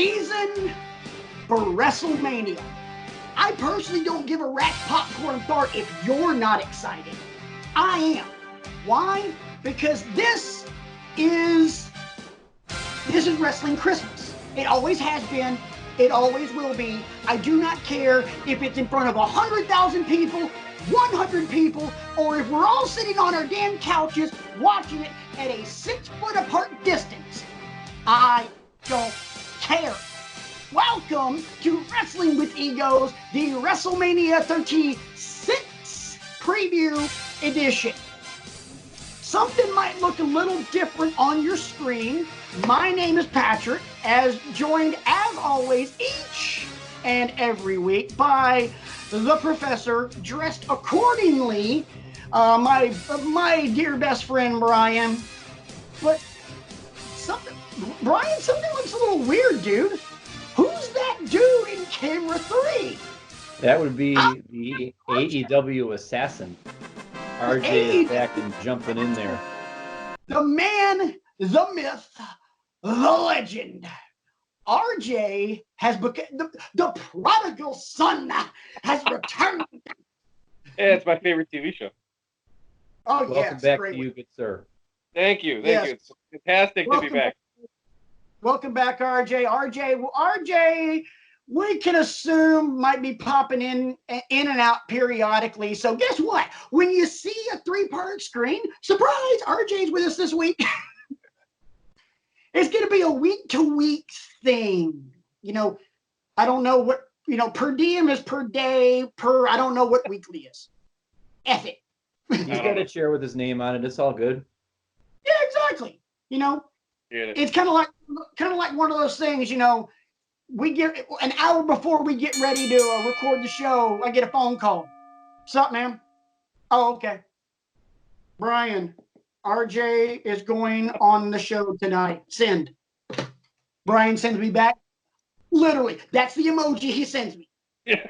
season for WrestleMania. I personally don't give a rat's popcorn fart if you're not excited. I am. Why? Because this is Wrestling Christmas. It always has been. It always will be. I do not care if it's in front of 100,000 people, 100 people, or if we're all sitting on our damn couches watching it at a 6 foot apart distance. I don't care. Welcome to Wrestling with Egos, the WrestleMania 36 preview edition. Something might look a little different on your screen. My name is Patrick, joined as always each and every week by the professor, dressed accordingly, my dear best friend Brian. But something looks a little weird, dude. Who's that dude in camera 3? That would be the AEW assassin. RJ is back and jumping in there. The man, the myth, the legend. RJ has become the prodigal son has returned. Yeah, it's my favorite TV show. Oh, Welcome back to you, good sir. Thank you. Yes. It's fantastic to be back. Welcome back, RJ. RJ, we can assume might be popping in and out periodically. So guess what? When you see a 3-part screen, surprise, RJ's with us this week. It's going to be a week-to-week thing. You know, I don't know what, per diem is per day, I don't know what weekly is. F it. He's got a chair with his name on it. It's all good. Yeah, exactly. It's kind of like one of those things, we get an hour before we get ready to record the show, I get a phone call. What's up, man? Oh, okay. Brian, RJ is going on the show tonight. Send. Brian sends me back. Literally, that's the emoji he sends me. Yeah.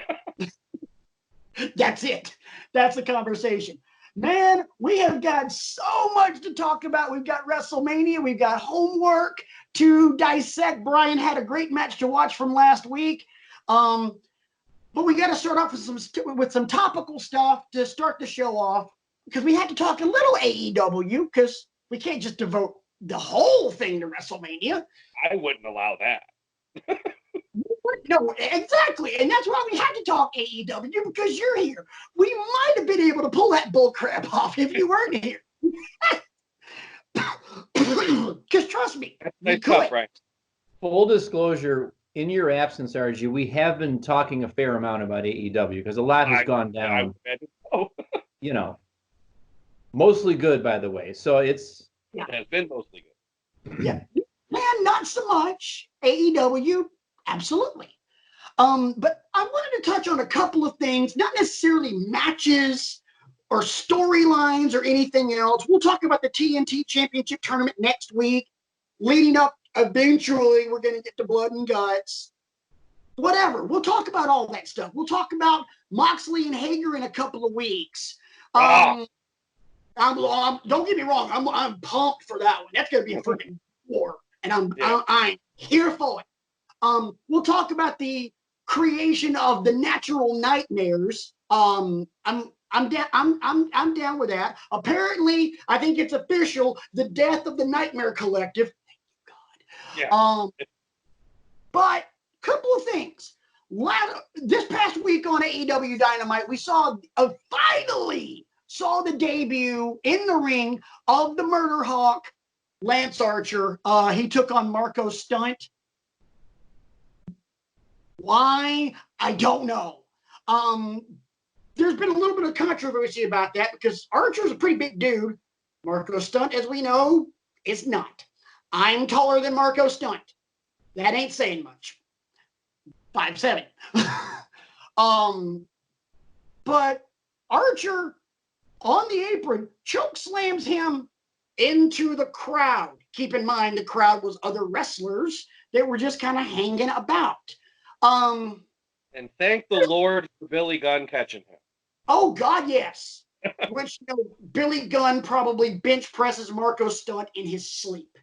That's it. That's the conversation. Man, we have got so much to talk about. We've got WrestleMania. We've got homework to dissect. Brian had a great match to watch from last week. But we got to start off with some topical stuff to start the show off, because we had to talk a little AEW, because we can't just devote the whole thing to WrestleMania. I wouldn't allow that. No, exactly. And that's why we had to talk AEW, because you're here. We might have been able to pull that bull crap off if you weren't here. Because trust me, we could. Tough, right? Full disclosure, in your absence, RG, we have been talking a fair amount about AEW because a lot has gone down. Mostly good, by the way. So it has been mostly good. Yeah. Man, not so much. AEW, absolutely. But I wanted to touch on a couple of things, not necessarily matches or storylines or anything else. We'll talk about the TNT Championship Tournament next week. Leading up, eventually, we're going to get to Blood and Guts. Whatever. We'll talk about all that stuff. We'll talk about Moxley and Hager in a couple of weeks. Don't get me wrong. I'm pumped for that one. That's going to be a freaking war, and I'm here for it. We'll talk about the creation of the natural nightmares. I'm down with that. Apparently, I think it's official. The death of the Nightmare Collective. Thank you, God. Yeah. But a couple of things. This past week on AEW Dynamite, we finally saw the debut in the ring of the Murder Hawk, Lance Archer. He took on Marco Stunt. Why? I don't know. There's been a little bit of controversy about that because Archer's a pretty big dude. Marco Stunt, as we know, is not. I'm taller than Marco Stunt. That ain't saying much. 5'7". But Archer, on the apron, choke slams him into the crowd. Keep in mind, the crowd was other wrestlers that were just kind of hanging about. And thank the Lord for Billy Gunn catching him. Oh, God, yes. Which, Billy Gunn probably bench presses Marco Stunt in his sleep.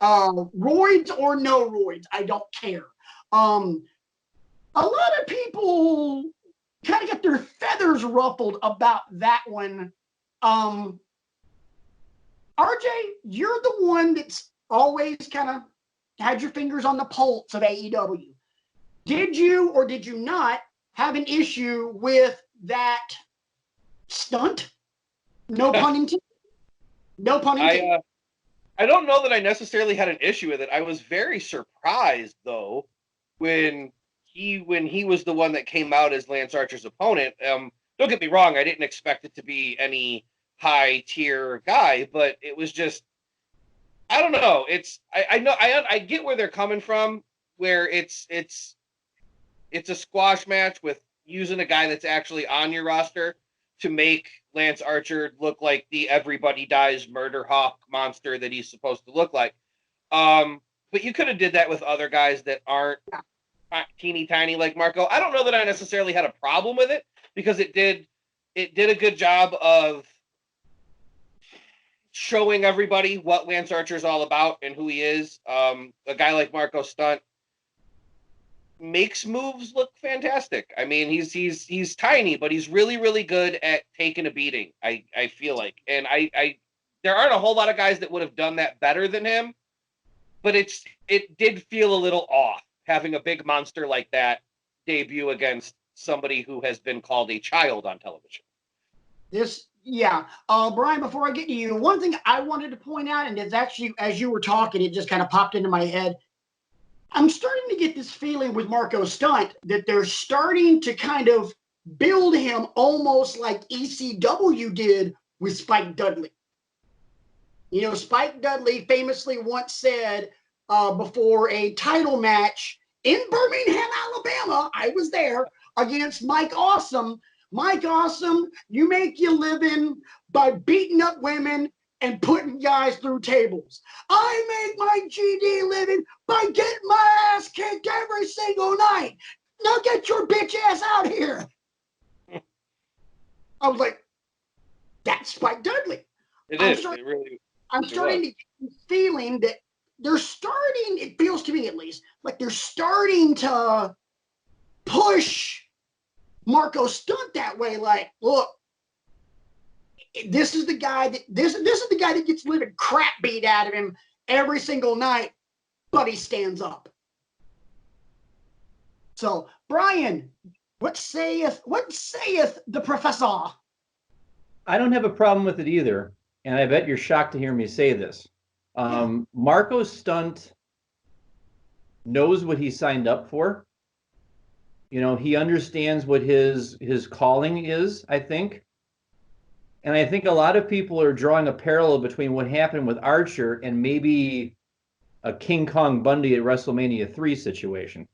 Roids or no roids, I don't care. A lot of people kind of get their feathers ruffled about that one. RJ, you're the one that's always kind of had your fingers on the pulse of AEW. Did you or did you not have an issue with that stunt? No pun intended. No pun intended. I don't know that I necessarily had an issue with it. I was very surprised though when he was the one that came out as Lance Archer's opponent. Don't get me wrong, I didn't expect it to be any high tier guy, but it was just, I don't know. I get where they're coming from, where it's a squash match with using a guy that's actually on your roster to make Lance Archer look like the everybody dies murder hawk monster that he's supposed to look like. But you could have did that with other guys that aren't teeny tiny like Marco. I don't know that I necessarily had a problem with it because it did a good job of showing everybody what Lance Archer is all about and who he is. A guy like Marco Stunt makes moves look fantastic. I mean, he's tiny, but he's really, really good at taking a beating. I feel like, and I there aren't a whole lot of guys that would have done that better than him, but it did feel a little off having a big monster like that debut against somebody who has been called a child on television. Brian, before I get to you, one thing I wanted to point out, and it's actually, as you were talking, it just kind of popped into my head. I'm starting to get this feeling with Marco Stunt that they're starting to kind of build him almost like ECW did with Spike Dudley. You know, Spike Dudley famously once said before a title match in Birmingham, Alabama, I was there, against Mike Awesome. Mike Awesome, you make your living by beating up women and putting guys through tables. I make my GD living by getting my ass kicked every single night. Now get your bitch ass out here. I was like, that's Spike Dudley. I'm starting to get the feeling that they're starting, it feels to me at least, like they're starting to push Marco Stunt that way. Like, look, this is the guy that this is the guy that gets living crap beat out of him every single night, but he stands up. So, Brian, what saith the professor? I don't have a problem with it either, and I bet you're shocked to hear me say this. Marco Stunt knows what he signed up for. You know, he understands what his calling is, I think. And I think a lot of people are drawing a parallel between what happened with Archer and maybe a King Kong Bundy at WrestleMania 3 situation.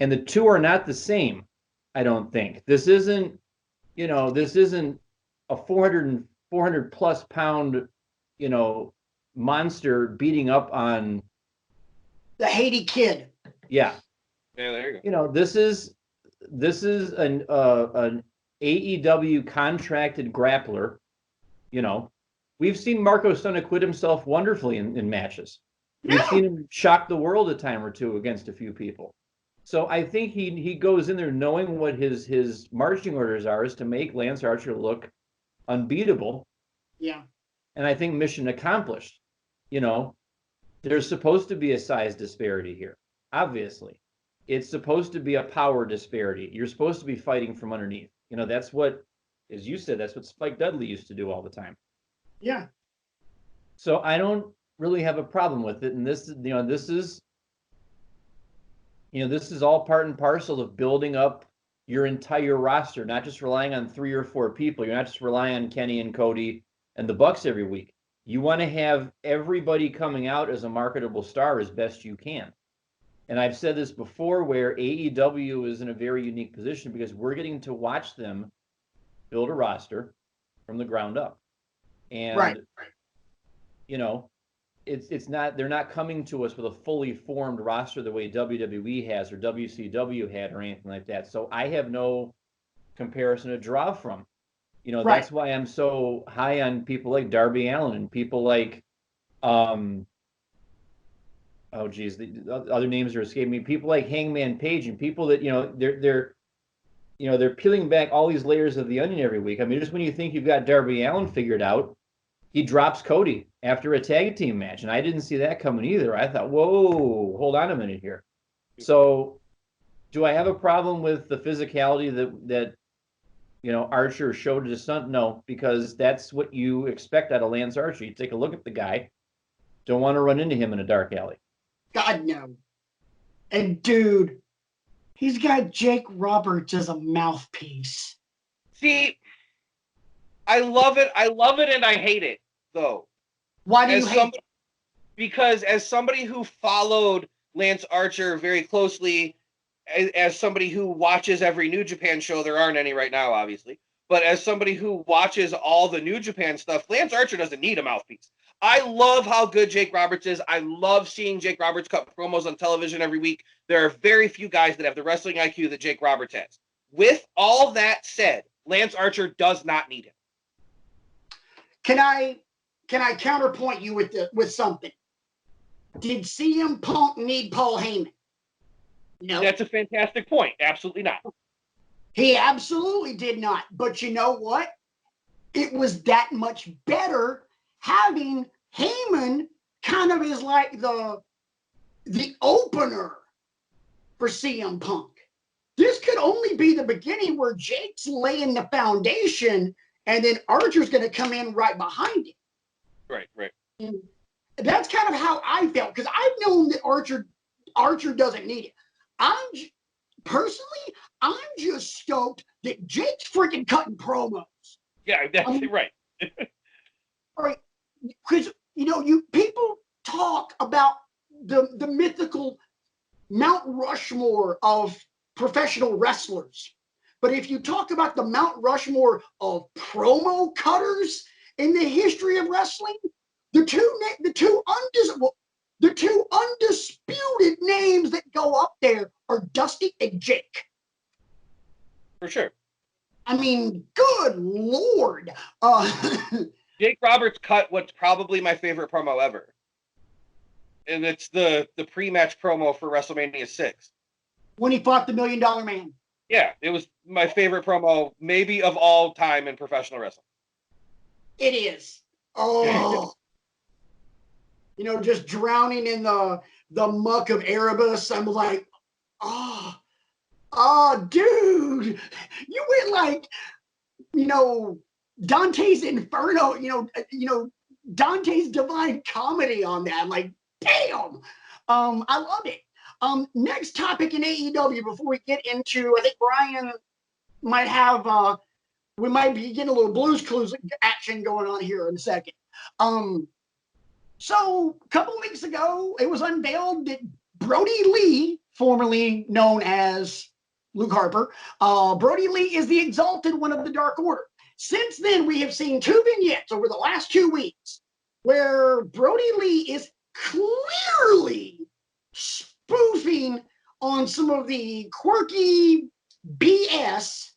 And the two are not the same, I don't think. This isn't a 400 plus pound, monster beating up on the Haiti Kid. Yeah. Yeah, there you go. You know, this is an AEW contracted grappler. You know, we've seen Marco Stunt acquit himself wonderfully in matches. We've seen him shock the world a time or two against a few people. So I think he goes in there knowing what his marching orders are, is to make Lance Archer look unbeatable. Yeah. And I think mission accomplished. You know, there's supposed to be a size disparity here. Obviously, it's supposed to be a power disparity. You're supposed to be fighting from underneath. You know, that's what, as you said, that's what Spike Dudley used to do all the time. Yeah. So I don't really have a problem with it. And this is all part and parcel of building up your entire roster, not just relying on 3 or 4 people. You're not just relying on Kenny and Cody and the Bucks every week. You want to have everybody coming out as a marketable star as best you can. And I've said this before, where AEW is in a very unique position because we're getting to watch them build a roster from the ground up. And, you know, it's not, they're not coming to us with a fully formed roster the way WWE has or WCW had or anything like that. So I have no comparison to draw from. You know, that's why I'm so high on people like Darby Allin and people like oh geez, the other names are escaping me. People like Hangman Page and people that they're peeling back all these layers of the onion every week. I mean, just when you think you've got Darby Allin figured out, he drops Cody after a tag team match, and I didn't see that coming either. I thought, whoa, hold on a minute here. So, do I have a problem with the physicality that Archer showed his son? No, because that's what you expect out of Lance Archer. You take a look at the guy, don't want to run into him in a dark alley. God, no. And dude, he's got Jake Roberts as a mouthpiece. See, I love it. I love it and I hate it, though. Why do you hate it? Because as somebody who followed Lance Archer very closely, as somebody who watches every New Japan show, there aren't any right now, obviously, but as somebody who watches all the New Japan stuff, Lance Archer doesn't need a mouthpiece. I love how good Jake Roberts is. I love seeing Jake Roberts cut promos on television every week. There are very few guys that have the wrestling IQ that Jake Roberts has. With all that said, Lance Archer does not need him. Can I counterpoint you with something? Did CM Punk need Paul Heyman? No. That's a fantastic point. Absolutely not. He absolutely did not. But you know what? It was that much better having Heyman kind of is like the opener for CM Punk. This could only be the beginning where Jake's laying the foundation and then Archer's going to come in right behind him. Right. And that's kind of how I felt, because I've known that Archer doesn't need it. I'm just stoked that Jake's freaking cutting promos. Yeah, that's right. Right, because you people talk about the mythical Mount Rushmore of professional wrestlers, but if you talk about the Mount Rushmore of promo cutters in the history of wrestling, the two undisputed names that go up there are Dusty and Jake. For sure. I mean, good Lord. Jake Roberts cut what's probably my favorite promo ever. And it's the pre-match promo for WrestleMania 6. When he fought the $1 Million Man. Yeah, it was my favorite promo maybe of all time in professional wrestling. It is. Oh. Just drowning in the muck of Erebus. I'm like, dude, you went like, Dante's Inferno, Dante's Divine Comedy on that. I'm like, damn. I love it. Next topic in AEW before we get into, I think Brian might have, we might be getting a little Blues Clues action going on here in a second. So a couple of weeks ago, it was unveiled that Brody Lee, formerly known as Luke Harper, Brody Lee is the Exalted One of the Dark Order. Since then, we have seen 2 vignettes over the last 2 weeks where Brody Lee is clearly spoofing on some of the quirky BS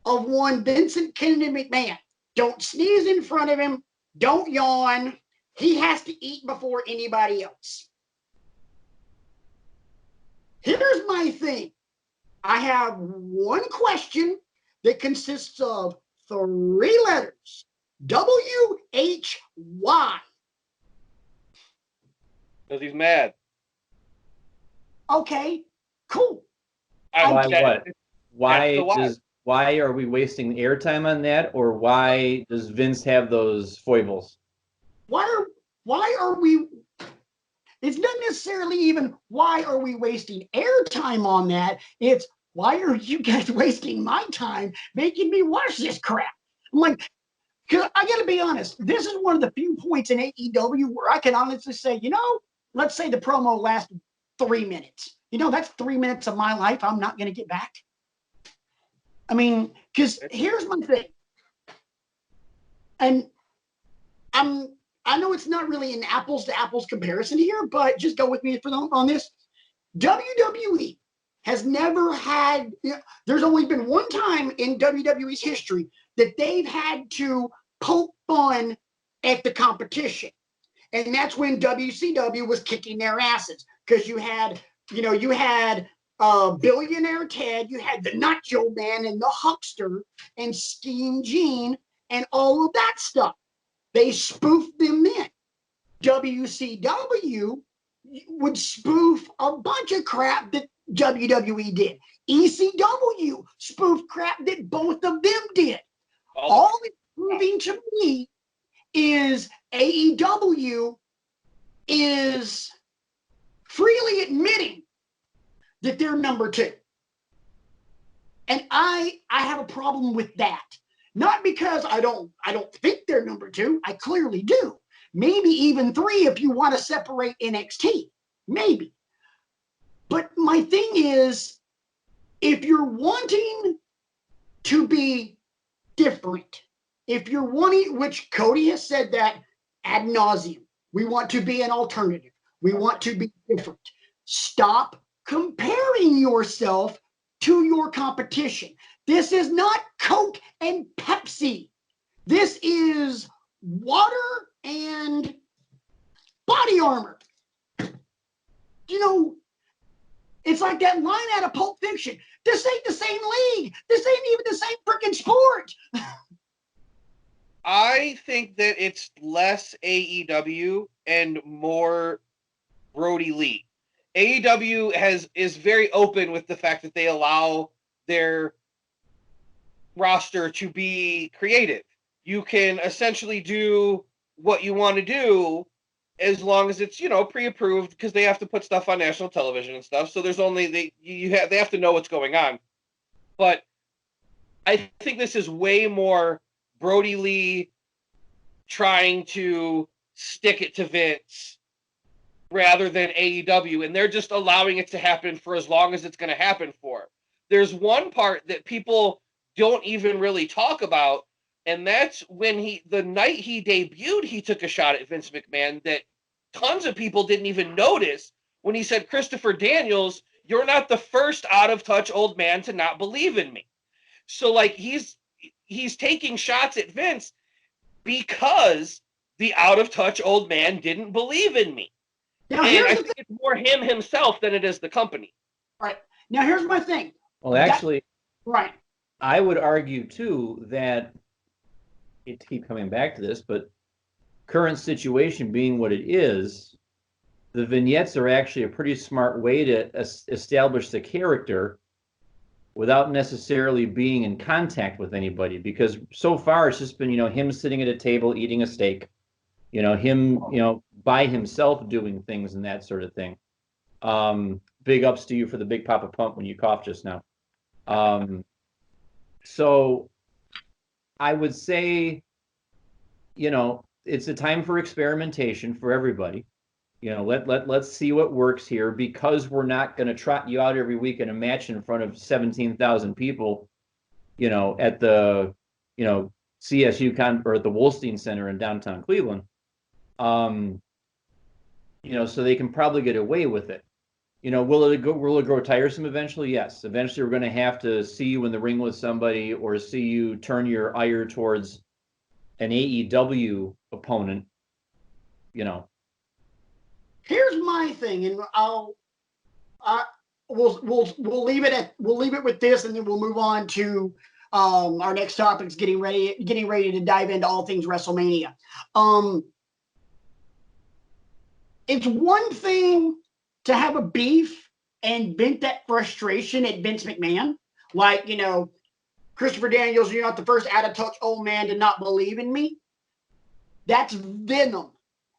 of one Vincent Kennedy McMahon. Don't sneeze in front of him. Don't yawn. He has to eat before anybody else. Here's my thing. I have one question that consists of 3 letters. WHY. Because he's mad. Okay, cool. Why what? Why are we wasting airtime on that, or why does Vince have those foibles? Why are we? It's not necessarily even why are we wasting airtime on that. It's why are you guys wasting my time making me watch this crap? I'm like, because I got to be honest, this is one of the few points in AEW where I can honestly say, let's say the promo lasted 3 minutes. That's 3 minutes of my life I'm not going to get back. I mean, because here's my thing. And I know it's not really an apples to apples comparison here, but just go with me on this. WWE has never had, there's only been one time in WWE's history that they've had to poke fun at the competition. And that's when WCW was kicking their asses, because you had Billionaire Ted, you had the Nacho Man and the Huckster and Scheme Gene and all of that stuff. They spoofed them in. WCW would spoof a bunch of crap that WWE did. ECW spoofed crap that both of them did. All it's proving to me is AEW is freely admitting that they're number two. And I have a problem with that. Not because I don't think they're number two. I clearly do. Maybe even three if you want to separate NXT. Maybe. But my thing is, if you're wanting to be different, if you're wanting, which Cody has said that ad nauseum, we want to be an alternative. We want to be different. Stop comparing yourself to your competition. This is not Coke and Pepsi. This is water and body armor. You know, it's like that line out of Pulp Fiction. This ain't the same league. This ain't even the same freaking sport. I think that it's less AEW and more Brody Lee. AEW is very open with the fact that they allow their roster to be creative. You can essentially do what you want to do as long as it's, pre-approved, because they have to put stuff on national television and stuff. So there's only they have to know what's going on. But I think this is way more Brody Lee trying to stick it to Vince rather than AEW, and they're just allowing it to happen for as long as it's going to happen for. There's one part that people don't even really talk about, and that's when the night he debuted, he took a shot at Vince McMahon that tons of people didn't even notice, when he said, "Christopher Daniels, you're not the first out-of-touch old man to not believe in me." So, like, he's taking shots at Vince because the out-of-touch old man didn't believe in me. Now, and I think it's more him himself than it is the company. All right. Now, here's my thing. Well, actually, right. I would argue, too, that it keep coming back to this, but current situation being what it is, the vignettes are actually a pretty smart way to establish the character without necessarily being in contact with anybody, because so far it's just been, him sitting at a table eating a steak, him, by himself doing things and that sort of thing. Big ups to you for the big papa pump when you coughed just now. So I would say, it's a time for experimentation for everybody. Let's see what works here, because we're not going to trot you out every week in a match in front of 17,000 people, at the, CSU or at the Wolstein Center in downtown Cleveland. So they can probably get away with it. Will it grow tiresome eventually? Yes. Eventually we're going to have to see you in the ring with somebody, or see you turn your ire towards an AEW opponent, Here's my thing, and we'll leave it with this, and then we'll move on to our next topics, getting ready to dive into all things WrestleMania. It's one thing to have a beef and vent that frustration at Vince McMahon, like, Christopher Daniels, you're not the first out-of-touch old man to not believe in me. That's venom.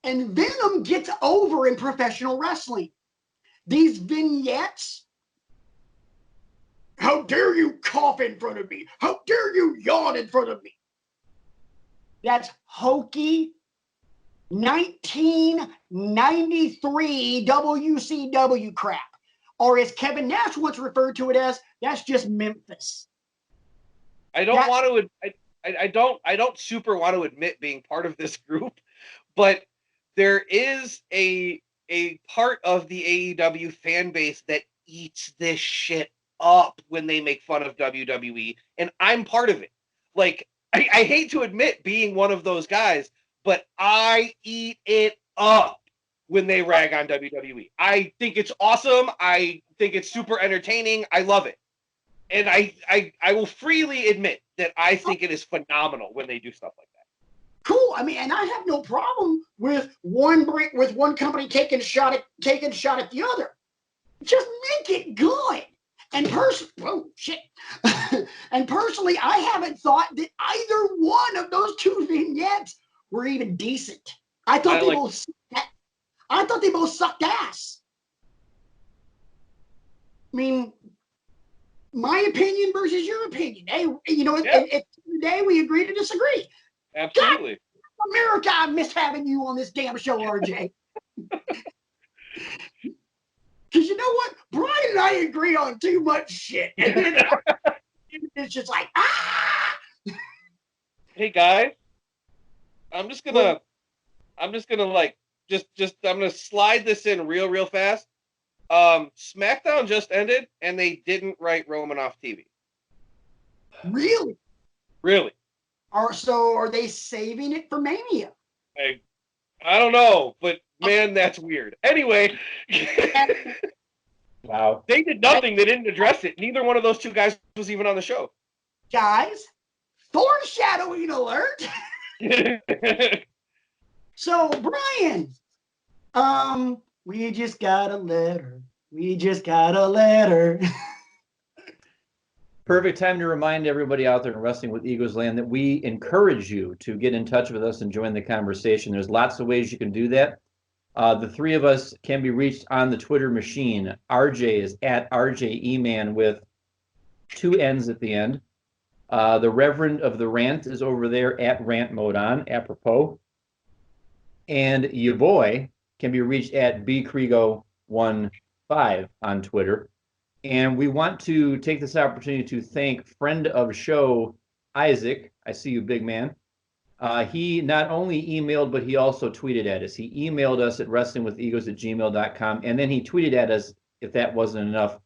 And venom gets over in professional wrestling. These vignettes, how dare you cough in front of me? How dare you yawn in front of me? That's hokey 1993 WCW crap. Or as Kevin Nash once referred to it as, that's just Memphis. I don't super want to admit being part of this group, but there is a part of the AEW fan base that eats this shit up when they make fun of WWE, and I'm part of it. Like, I hate to admit being one of those guys, but I eat it up when they rag on WWE. I think it's awesome. I think it's super entertaining. I love it. And I will freely admit that I think it is phenomenal when they do stuff like that. Cool. I mean, and I have no problem with one company taking a shot at the other. Just make it good. And and personally, I haven't thought that either one of those two vignettes were even decent. I thought they both sucked ass. I mean, my opinion versus your opinion. Hey, today we agree to disagree. Absolutely. God, America, I miss having you on this damn show, RJ. Because you know what? Brian and I agree on too much shit. And then it's just like, ah! Hey, guys. I'm gonna slide this in real fast. SmackDown just ended, and they didn't write Roman off TV. Really? Really? Are they saving it for Mania? I don't know, but man, that's weird. Anyway, wow. They did nothing. They didn't address it. Neither one of those two guys was even on the show. Guys, foreshadowing alert. So, Brian, we just got a letter. Perfect time to remind everybody out there in Wrestling with Egos Land that we encourage you to get in touch with us and join the conversation. There's lots of ways you can do that. The three of us can be reached on the Twitter machine. RJ is at RJEman with 2 N's at the end. The Reverend of the Rant is over there at Rant Mode On, apropos. And your boy can be reached at bcrigo15 on Twitter. And we want to take this opportunity to thank friend of show, Isaac. I see you, big man. He not only emailed, but he also tweeted at us. He emailed us at wrestlingwithegos@gmail.com, and then he tweeted at us, if that wasn't enough,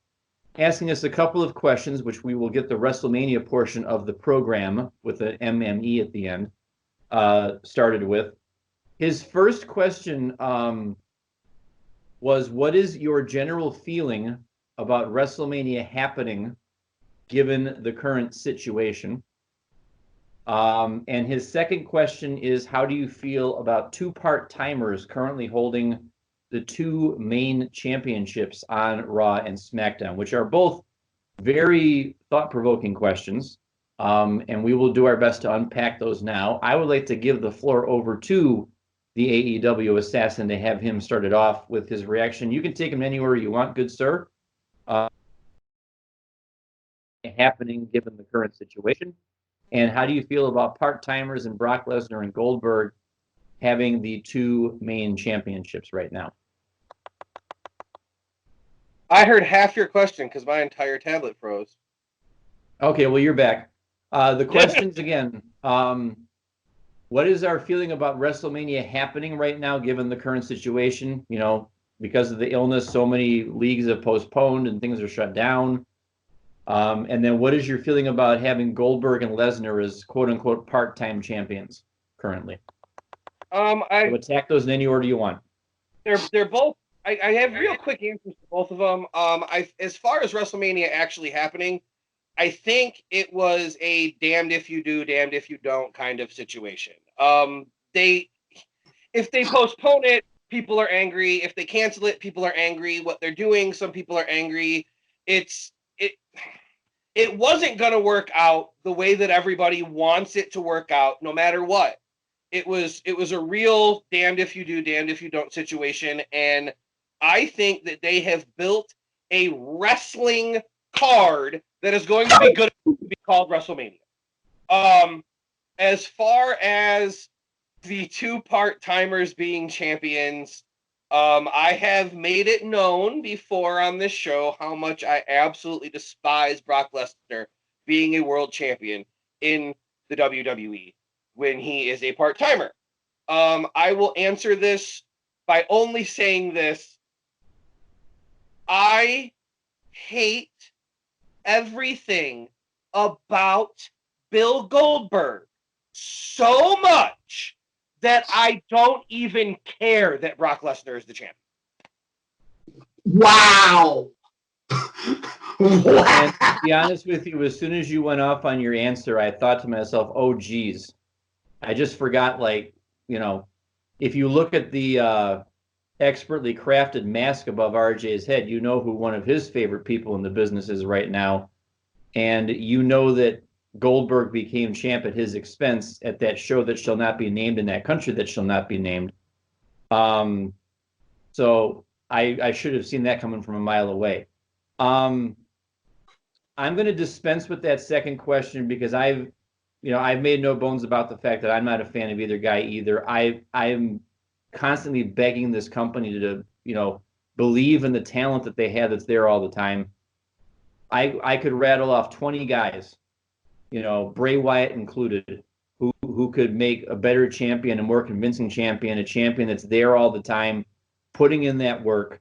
asking us a couple of questions, which we will get the WrestleMania portion of the program with an MME at the end started with. His first question was, what is your general feeling about WrestleMania happening given the current situation? And his second question is, how do you feel about 2 part-timers currently holding the 2 main championships on Raw and SmackDown, which are both very thought-provoking questions. And we will do our best to unpack those now. I would like to give the floor over to the AEW assassin to have him started off with his reaction. You can take him anywhere you want, good sir. Happening given the current situation. And how do you feel about part-timers and Brock Lesnar and Goldberg having the 2 main championships right now? I heard half your question because my entire tablet froze. Okay, well, you're back. The questions again. What is our feeling about WrestleMania happening right now, given the current situation? You know, because of the illness, so many leagues have postponed and things are shut down. And then what is your feeling about having Goldberg and Lesnar as quote-unquote part-time champions currently? So attack those in any order you want. They're both. I have real quick answers to both of them. As far as WrestleMania actually happening, I think it was a damned if you do, damned if you don't kind of situation. If they postpone it, people are angry. If they cancel it, people are angry. What they're doing, some people are angry. It wasn't going to work out the way that everybody wants it to work out, no matter what. It was a real damned if you do, damned if you don't situation, and I think that they have built a wrestling card that is going to be good to be called WrestleMania. As far as the 2 part-timers being champions, I have made it known before on this show how much I absolutely despise Brock Lesnar being a world champion in the WWE when he is a part-timer. I will answer this by only saying this. I hate everything about Bill Goldberg so much that I don't even care that Brock Lesnar is the champion. Wow. Wow. And to be honest with you, as soon as you went off on your answer, I thought to myself, oh, geez. I just forgot, like, you know, if you look at the expertly crafted mask above RJ's head, you know who one of his favorite people in the business is right now. And you know that Goldberg became champ at his expense at that show that shall not be named in that country that shall not be named. So I should have seen that coming from a mile away. I'm going to dispense with that second question because I've made no bones about the fact that I'm not a fan of either guy either. I'm constantly begging this company to, believe in the talent that they have that's there all the time. I could rattle off 20 guys, Bray Wyatt included, who could make a better champion, a more convincing champion, a champion that's there all the time, putting in that work,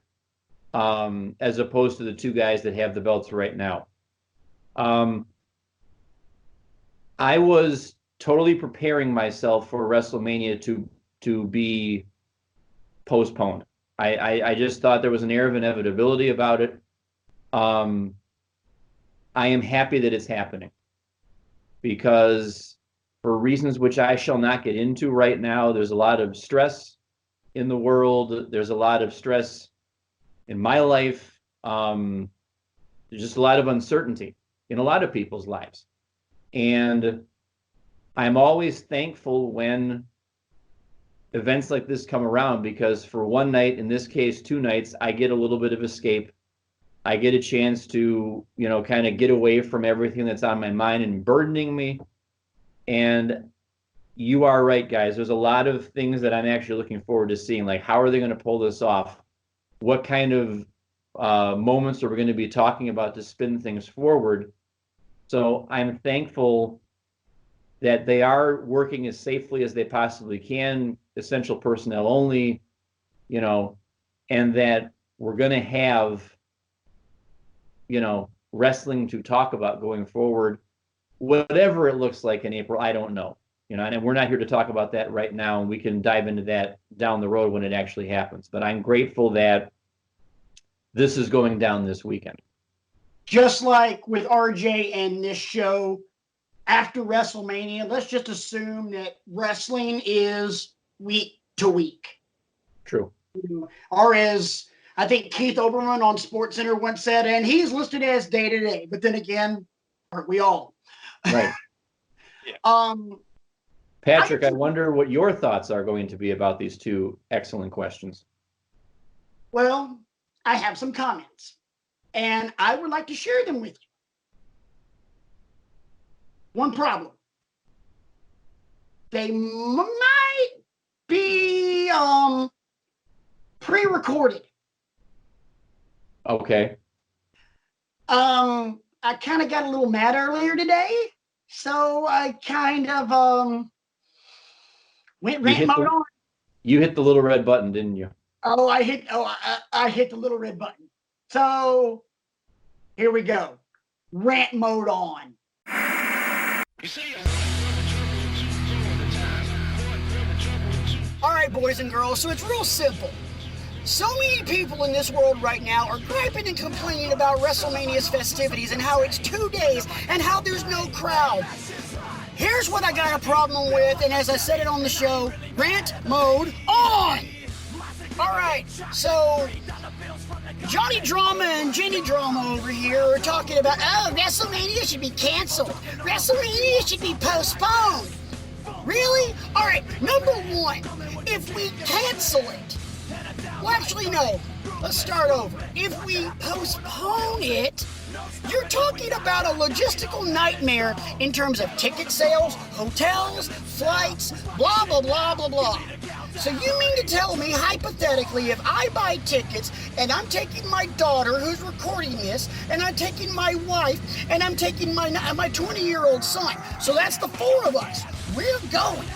as opposed to the two guys that have the belts right now. I was totally preparing myself for WrestleMania to be postponed. I just thought there was an air of inevitability about it. I am happy that it's happening because for reasons which I shall not get into right now, there's a lot of stress in the world. There's a lot of stress in my life. There's just a lot of uncertainty in a lot of people's lives. And I'm always thankful when events like this come around because for one night, in this case, 2 nights, I get a little bit of escape. I get a chance to, kind of get away from everything that's on my mind and burdening me. And you are right, guys. There's a lot of things that I'm actually looking forward to seeing. Like, how are they going to pull this off? What kind of moments are we going to be talking about to spin things forward? So I'm thankful that they are working as safely as they possibly can, essential personnel only, and that we're going to have, wrestling to talk about going forward, whatever it looks like in April, I don't know, and we're not here to talk about that right now, and we can dive into that down the road when it actually happens. But I'm grateful that this is going down this weekend. Just like with RJ and this show, after WrestleMania, let's just assume that wrestling is week to week. True. Or as I think Keith Olbermann on SportsCenter once said, and he's listed as day to day, but then again, aren't we all? Right. Yeah. Patrick, I wonder what your thoughts are going to be about these two excellent questions. Well, I have some comments, and I would like to share them with you. One problem. They might be pre-recorded. Okay. I kind of got a little mad earlier today, so I kind of went rant mode on. You hit the little red button, didn't you? Oh, I hit the little red button. So here we go. Rant mode on. All right, boys and girls, so it's real simple. So many people in this world right now are griping and complaining about WrestleMania's festivities and how it's 2 days and how there's no crowd. Here's what I got a problem with, and as I said it on the show, rant mode on! All right, so Johnny Drama and Jenny Drama over here are talking about, oh, WrestleMania should be canceled. WrestleMania should be postponed. Really? All right, number one, if we cancel it, well, actually, no. Let's start over. If we postpone it, you're talking about a logistical nightmare in terms of ticket sales, hotels, flights, blah, blah, blah, blah, blah. So you mean to tell me, hypothetically, if I buy tickets and I'm taking my daughter who's recording this, and I'm taking my wife, and I'm taking my 20-year-old son, so that's the 4 of us, we're going.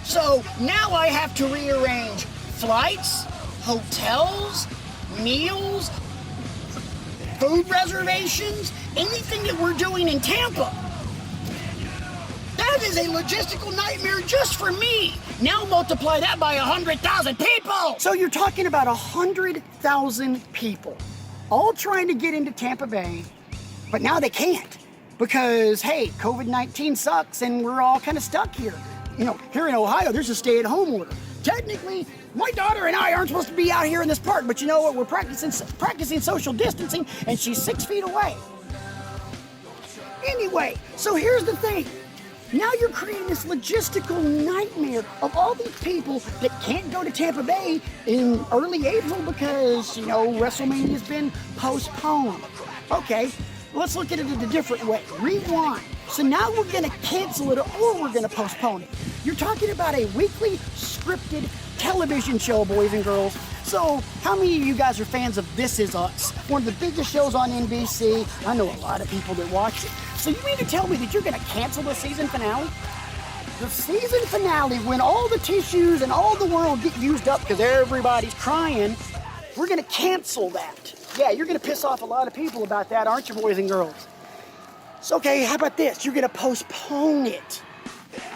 So now I have to rearrange flights, hotels, meals, food reservations, anything that we're doing in Tampa. That is a logistical nightmare just for me. Now multiply that by 100,000 people. So you're talking about 100,000 people all trying to get into Tampa Bay, but now they can't because, hey, COVID-19 sucks and we're all kind of stuck here. You know, here in Ohio, there's a stay-at-home order. Technically, my daughter and I aren't supposed to be out here in this park, but you know what? We're practicing social distancing, and she's 6 feet away. Anyway, so here's the thing. Now you're creating this logistical nightmare of all these people that can't go to Tampa Bay in early April because, you know, WrestleMania's been postponed. Okay, let's look at it in a different way. Rewind. So now we're going to cancel it or we're going to postpone it. You're talking about a weekly scripted television show, boys and girls. So how many of you guys are fans of This Is Us? One of the biggest shows on NBC. I know a lot of people that watch it. So you mean to tell me that you're going to cancel the season finale? The season finale, when all the tissues and all the world get used up because everybody's crying, we're going to cancel that. Yeah, you're going to piss off a lot of people about that, aren't you, boys and girls? So, okay, how about this? You're going to postpone it.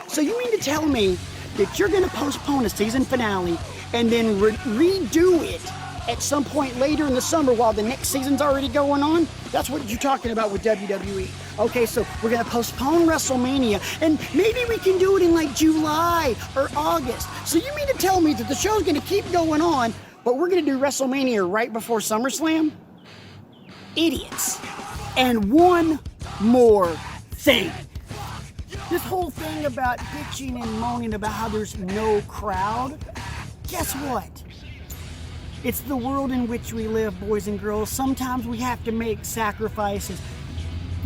So you mean to tell me that you're going to postpone a season finale and then redo it at some point later in the summer while the next season's already going on? That's what you're talking about with WWE. Okay, so we're going to postpone WrestleMania, and maybe we can do it in like July or August. So you mean to tell me that the show's going to keep going on, but we're going to do WrestleMania right before SummerSlam? Idiots. And one more thing. This whole thing about bitching and moaning about how there's no crowd, guess what? It's the world in which we live, boys and girls. Sometimes we have to make sacrifices.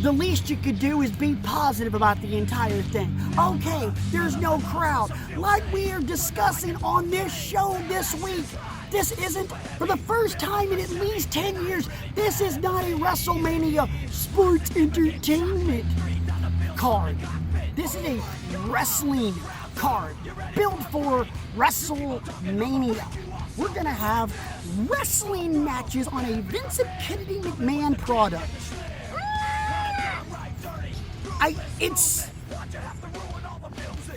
The least you could do is be positive about the entire thing. Okay, there's no crowd. Like we are discussing on this show this week, this isn't, for the first time in at least 10 years, this is not a WrestleMania sports entertainment card. This is a wrestling card built for WrestleMania. We're gonna have wrestling matches on a Vincent Kennedy McMahon product. It's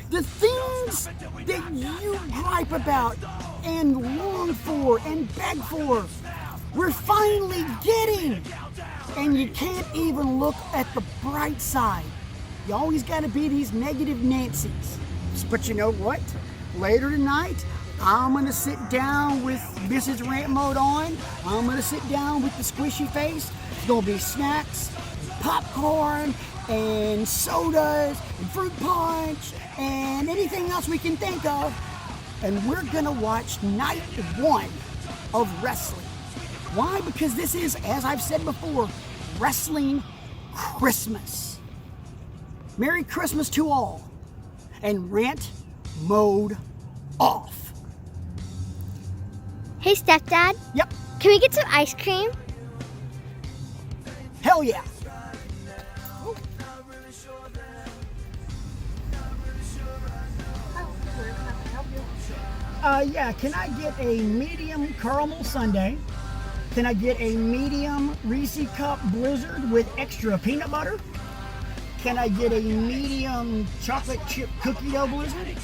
the things that you gripe about and long for and beg for, we're finally getting. And you can't even look at the bright side. You always gotta be these negative Nancy's. But you know what? Later tonight, I'm gonna sit down with Mrs. Rant Mode On. I'm gonna sit down with the squishy face. It's gonna be snacks, and popcorn, and sodas, and fruit punch, and anything else we can think of. And we're gonna watch night one of wrestling. Why? Because this is, as I've said before, Wrestling Christmas. Merry Christmas to all. And Rant Mode Off. Hey, stepdad. Yep. Can we get some ice cream? Hell yeah. Yeah, can I get a medium caramel sundae? Can I get a medium Reese Cup Blizzard with extra peanut butter? Can I get a medium chocolate chip cookie dough blizzard?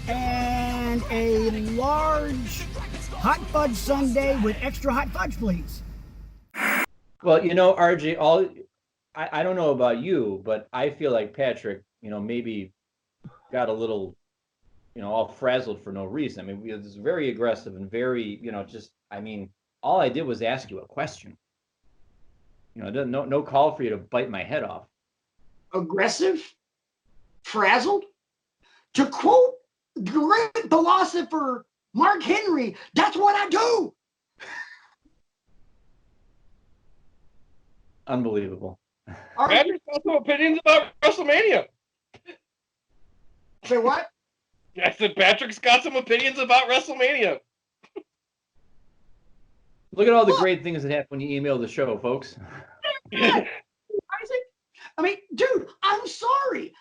And a large hot fudge sundae with extra hot fudge, please. Well, you know, RJ, I don't know about you, but I feel like Patrick, you know, maybe got a little, you know, all frazzled for no reason. I mean, it was very aggressive and very, you know, just, I mean, all I did was ask you a question. You know, no call for you to bite my head off. Aggressive? Frazzled? To quote great philosopher Mark Henry, that's what I do. Unbelievable. Patrick's got some opinions about WrestleMania. Say what? I said Patrick's got some opinions about WrestleMania. Look at all the great things that happen when you email the show, folks. Isaac, I mean, dude, I'm sorry.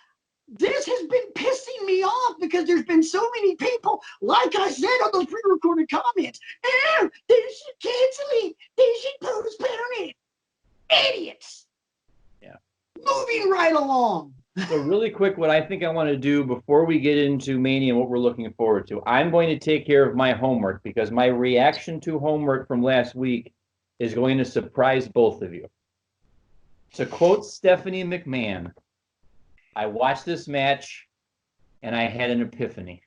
This has been pissing me off because there's been so many people, like I said on those pre-recorded comments, they should cancel it. They should postpone it. Idiots. Yeah. Moving right along. So really quick, what I think I want to do before we get into Mania and what we're looking forward to, I'm going to take care of my homework because my reaction to homework from last week is going to surprise both of you. To quote Stephanie McMahon, I watched this match and I had an epiphany.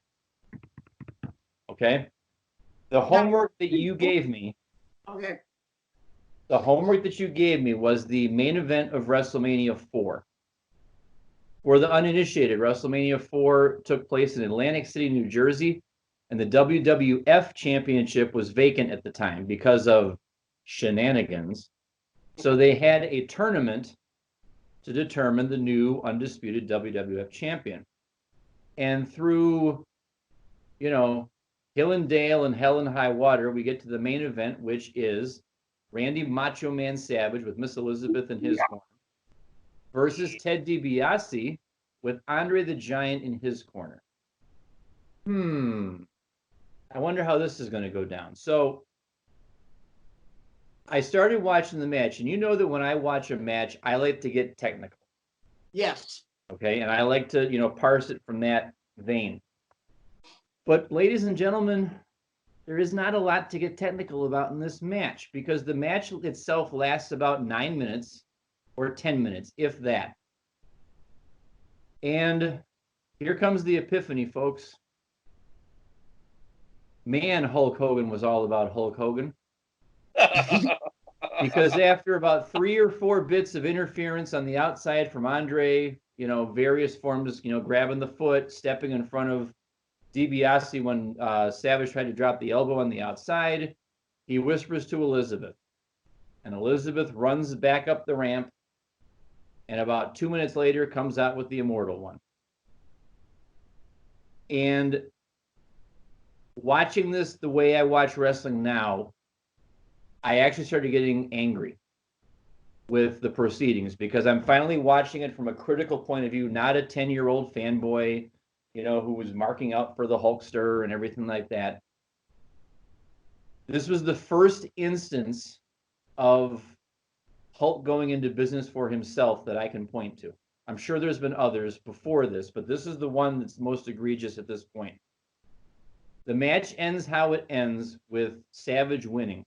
Okay? The homework that you gave me, Okay. the homework that you gave me was the main event of WrestleMania 4. For the uninitiated, WrestleMania 4 took place in Atlantic City, New Jersey, and the WWF Championship was vacant at the time because of shenanigans. So they had a tournament to determine the new undisputed WWF champion. And through, hill and dale and hell and high water, we get to the main event, which is Randy Macho Man Savage with Miss Elizabeth in his corner versus Ted DiBiase with Andre the Giant in his corner. I wonder how this is going to go down. So I started watching the match, and you know that when I watch a match, I like to get technical. Yes. Okay, and I like to, parse it from that vein. But ladies and gentlemen, there is not a lot to get technical about in this match because the match itself lasts about 9 minutes or 10 minutes, if that. And here comes the epiphany, folks. Man, Hulk Hogan was all about Hulk Hogan. Because after about 3 or 4 bits of interference on the outside from Andre, various forms, grabbing the foot, stepping in front of DiBiase when Savage tried to drop the elbow on the outside, he whispers to Elizabeth. And Elizabeth runs back up the ramp, and about 2 minutes later comes out with the Immortal One. And watching this the way I watch wrestling now, I actually started getting angry with the proceedings because I'm finally watching it from a critical point of view, not a 10-year-old fanboy, who was marking out for the Hulkster and everything like that. This was the first instance of Hulk going into business for himself that I can point to. I'm sure there's been others before this, but this is the one that's most egregious at this point. The match ends how it ends, with Savage winning.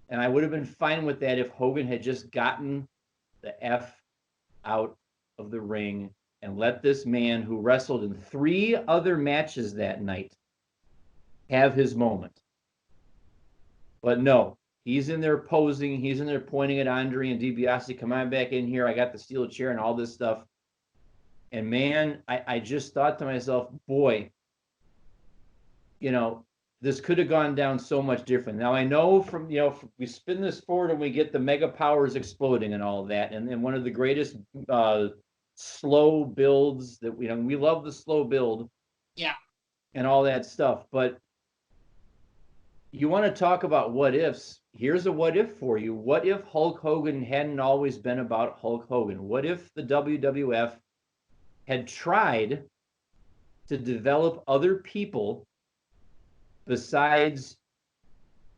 And I would have been fine with that if Hogan had just gotten the F out of the ring and let this man who wrestled in 3 other matches that night have his moment. But no, he's in there posing, he's in there pointing at Andre and DiBiase, come on back in here, I got the steel chair and all this stuff. And man, I just thought to myself, boy, this could have gone down so much different. Now I know from, we spin this forward and we get the mega powers exploding and all of that. And one of the greatest slow builds that we love the slow build. Yeah. And all that stuff. But you want to talk about what ifs. Here's a what if for you. What if Hulk Hogan hadn't always been about Hulk Hogan? What if the WWF had tried to develop other people besides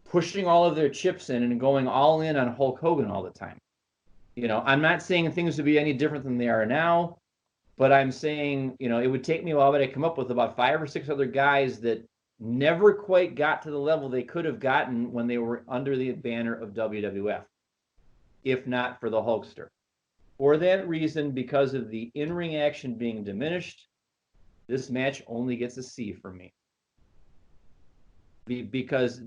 pushing all of their chips in and going all in on Hulk Hogan all the time? I'm not saying things would be any different than they are now, but I'm saying, it would take me a while, but I come up with about 5 or 6 other guys that never quite got to the level they could have gotten when they were under the banner of WWF, if not for the Hulkster. For that reason, because of the in-ring action being diminished, this match only gets a C from me. Because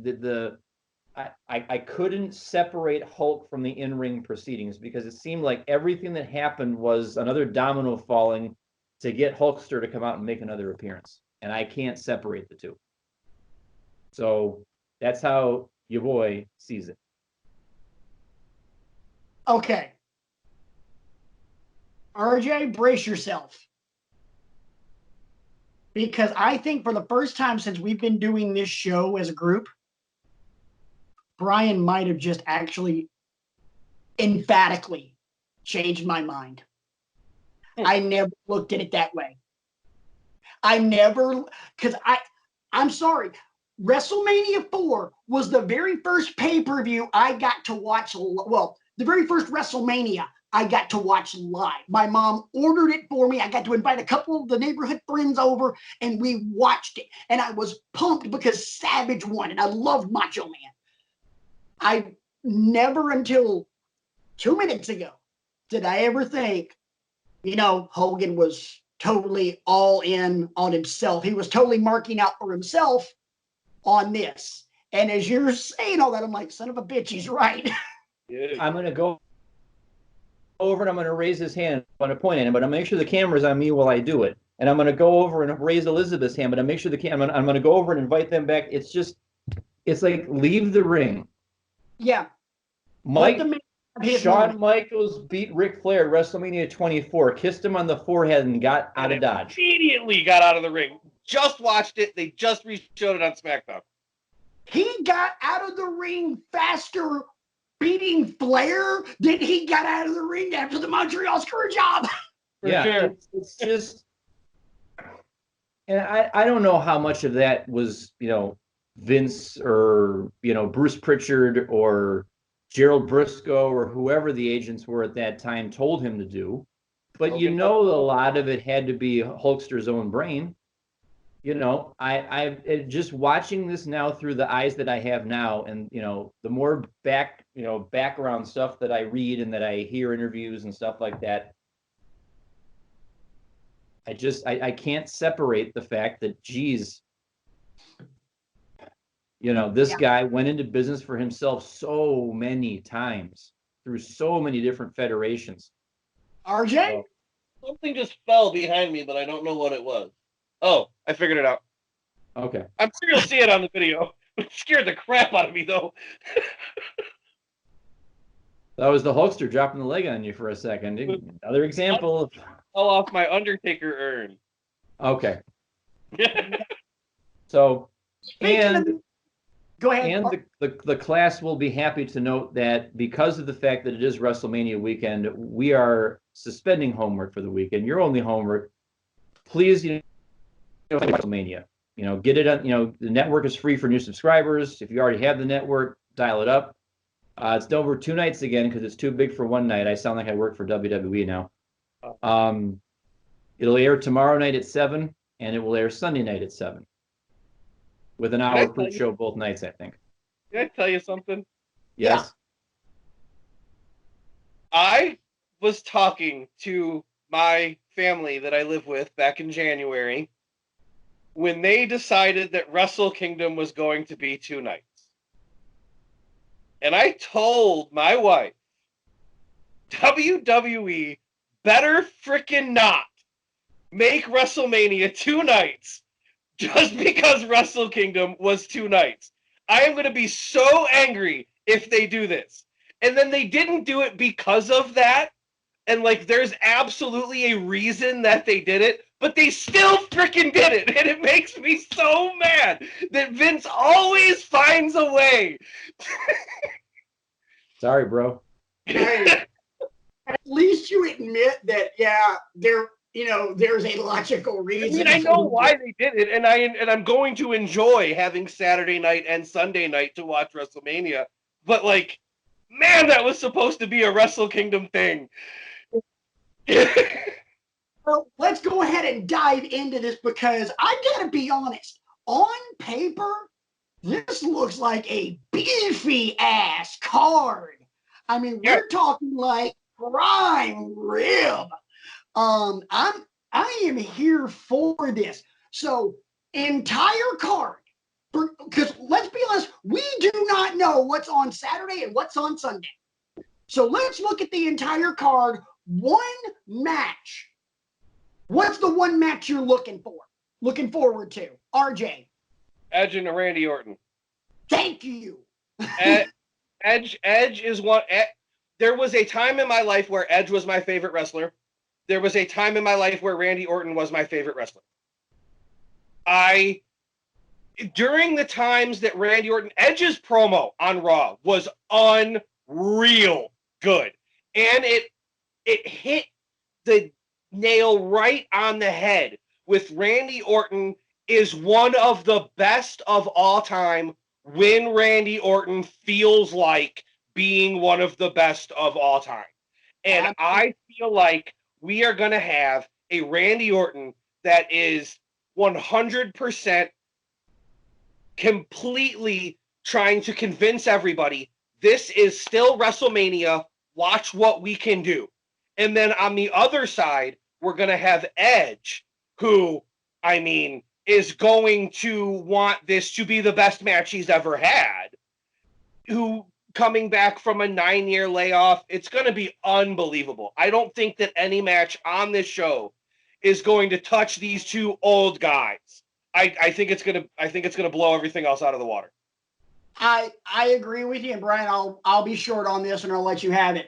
I couldn't separate Hulk from the in-ring proceedings because it seemed like everything that happened was another domino falling to get Hulkster to come out and make another appearance. And I can't separate the two. So that's how your boy sees it. Okay. RJ, brace yourself. Because I think for the first time since we've been doing this show as a group, Brian might have just actually emphatically changed my mind. I never looked at it that way. I'm sorry, WrestleMania 4 was the very first pay-per-view I got to watch. Well, the very first WrestleMania I got to watch live. My mom ordered it for me. I got to invite a couple of the neighborhood friends over, and we watched it. And I was pumped because Savage won, and I loved Macho Man. I never until 2 minutes ago did I ever think, Hogan was totally all in on himself. He was totally marking out for himself on this. And as you're saying all that, I'm like, son of a bitch, he's right. I'm going to go over and I'm going to raise his hand. I'm going to point at him, but I'm going to make sure the camera's on me while I do it. And I'm going to go over and raise Elizabeth's hand, but I'm going to make sure I'm going to go over and invite them back. It's like, leave the ring. Yeah. Shawn Michaels beat Ric Flair at WrestleMania 24, kissed him on the forehead, and got out of Dodge. Immediately got out of the ring. Just watched it. They just re-showed it on SmackDown. He got out of the ring faster beating Flair than he got out of the ring after the Montreal Screw Job. Yeah, sure. It's just, and I don't know how much of that was, Vince or, Bruce Pritchard or Gerald Briscoe or whoever the agents were at that time told him to do. But a lot of it had to be Hulkster's own brain. I just watching this now through the eyes that I have now, and the more background stuff that I read and that I hear interviews and stuff like that, I can't separate the fact that, geez, this guy went into business for himself so many times through so many different federations. RJ? Something just fell behind me, but I don't know what it was. Oh, I figured it out. Okay. I'm sure you'll see it on the video. It scared the crap out of me, though. That was the Hulkster dropping the leg on you for a second. Another example of... Fell off my Undertaker urn. Okay. So, go ahead. And the class will be happy to note that because of the fact that it is WrestleMania weekend, we are suspending homework for the weekend. Your only homework, please, WrestleMania. Get it on. The network is free for new subscribers. If you already have the network, dial it up. It's over 2 nights again because it's too big for one night. I sound like I work for WWE now. It'll air tomorrow night at 7, and it will air Sunday night at 7. With an hour per show both nights, I think. Can I tell you something? Yes. Yeah. I was talking to my family that I live with back in January when they decided that Wrestle Kingdom was going to be 2 nights. And I told my wife, WWE better frickin' not make WrestleMania 2 nights just because Wrestle Kingdom was 2 nights. I am going to be so angry if they do this. And then they didn't do it because of that. And there's absolutely a reason that they did it, but they still freaking did it. And it makes me so mad that Vince always finds a way. Sorry, bro. Hey, at least you admit that, there's a logical reason. I know why they did it, and I'm going to enjoy having Saturday night and Sunday night to watch WrestleMania. But man, that was supposed to be a Wrestle Kingdom thing. Well, let's go ahead and dive into this because I gotta be honest. On paper, this looks like a beefy ass card. I mean, we're talking prime rib. I am here for this. So entire card, because let's be honest, we do not know what's on Saturday and what's on Sunday. So let's look at the entire card. One match. What's the one match you're looking forward to? RJ. Edge and Randy Orton. Thank you. Edge is one. There was a time in my life where Edge was my favorite wrestler. There was a time in my life where Randy Orton was my favorite wrestler. During the times that Randy Orton, Edge's promo on Raw was unreal good. And it hit the nail right on the head with Randy Orton is one of the best of all time when Randy Orton feels like being one of the best of all time. And I feel like we are going to have a Randy Orton that is 100% completely trying to convince everybody this is still WrestleMania. Watch what we can do. And then on the other side, we're going to have Edge, who, I mean, is going to want this to be the best match he's ever had, who coming back from a 9-year layoff, it's going to be unbelievable. I don't think that any match on this show is going to touch these two old guys. I think it's gonna blow everything else out of the water. I agree with you, and Brian, I'll be short on this, and I'll let you have it.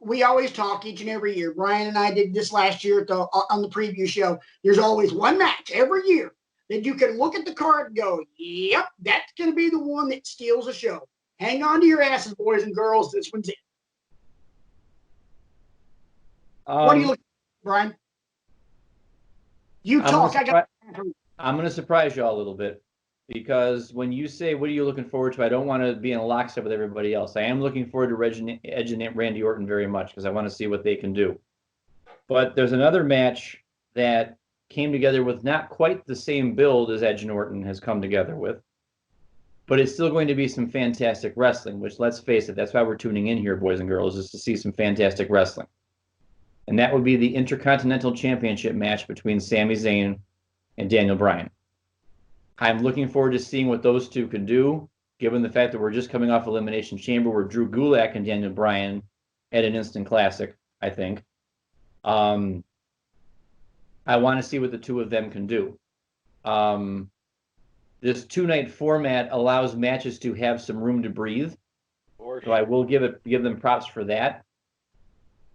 We always talk each and every year. Brian and I did this last year on the preview show. There's always one match every year that you can look at the card and go, yep, that's going to be the one that steals the show. Hang on to your asses, boys and girls. This one's it. What are you looking for, Brian? You talk. I'm going to surprise you all a little bit, because when you say, what are you looking forward to? I don't want to be in lockstep with everybody else. I am looking forward to Edge and Randy Orton very much, because I want to see what they can do. But there's another match that came together with not quite the same build as Edge and Orton has come together with, but it's still going to be some fantastic wrestling, which, let's face it, that's why we're tuning in here, boys and girls, is to see some fantastic wrestling. And that would be the Intercontinental Championship match between Sami Zayn and Daniel Bryan. I'm looking forward to seeing what those two can do, given the fact that we're just coming off Elimination Chamber, where Drew Gulak and Daniel Bryan had an instant classic, I think. I want to see what the two of them can do. This 2-night format allows matches to have some room to breathe, so I will give them props for that.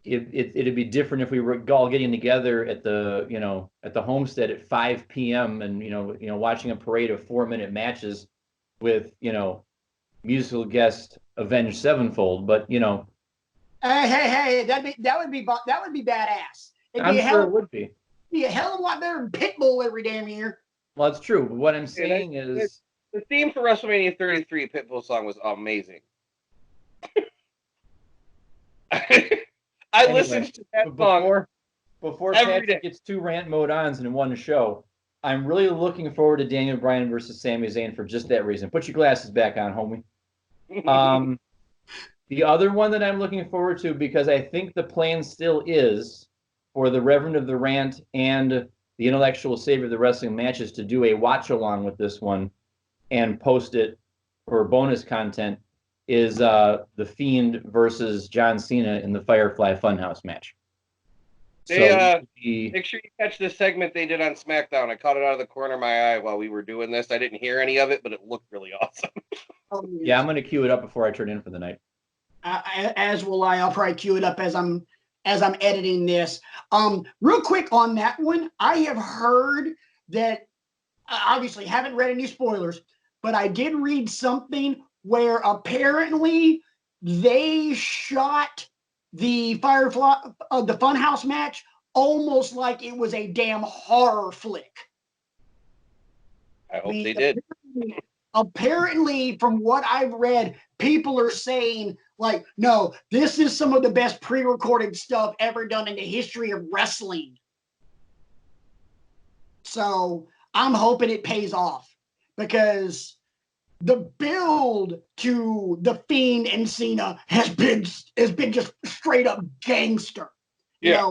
It'd be different if we were all getting together at the homestead at 5 p.m. and watching a parade of 4-minute matches with musical guest Avenged Sevenfold. But hey, that would be badass. It would be. Be a hell of a lot better than Pitbull every damn year. Well, that's true. But what I'm saying is the theme for WrestleMania 33 Pitbull song was amazing. I listened to that song before Patrick gets 2 Rant Mode Ons in one show. I'm really looking forward to Daniel Bryan versus Sami Zayn for just that reason. Put your glasses back on, homie. The other one that I'm looking forward to, because I think the plan still is for the Reverend of the Rant and the Intellectual Savior of the Wrestling matches to do a watch along with this one and post it for bonus content, is The Fiend versus John Cena in the Firefly Funhouse match. Make sure you catch this segment they did on SmackDown. I caught it out of the corner of my eye while we were doing this. I didn't hear any of it, but it looked really awesome. Yeah, I'm going to cue it up before I turn in for the night. As will I. I'll probably cue it up as I'm editing this. Real quick on that one, I have heard that, obviously haven't read any spoilers, but I did read something where apparently they shot the Firefly, the Funhouse match, almost like it was a damn horror flick. I hope they did. Apparently, from what I've read, people are saying, like, no, this is some of the best pre-recorded stuff ever done in the history of wrestling. So I'm hoping it pays off, because the build to The Fiend and Cena has been just straight up gangster. Yeah.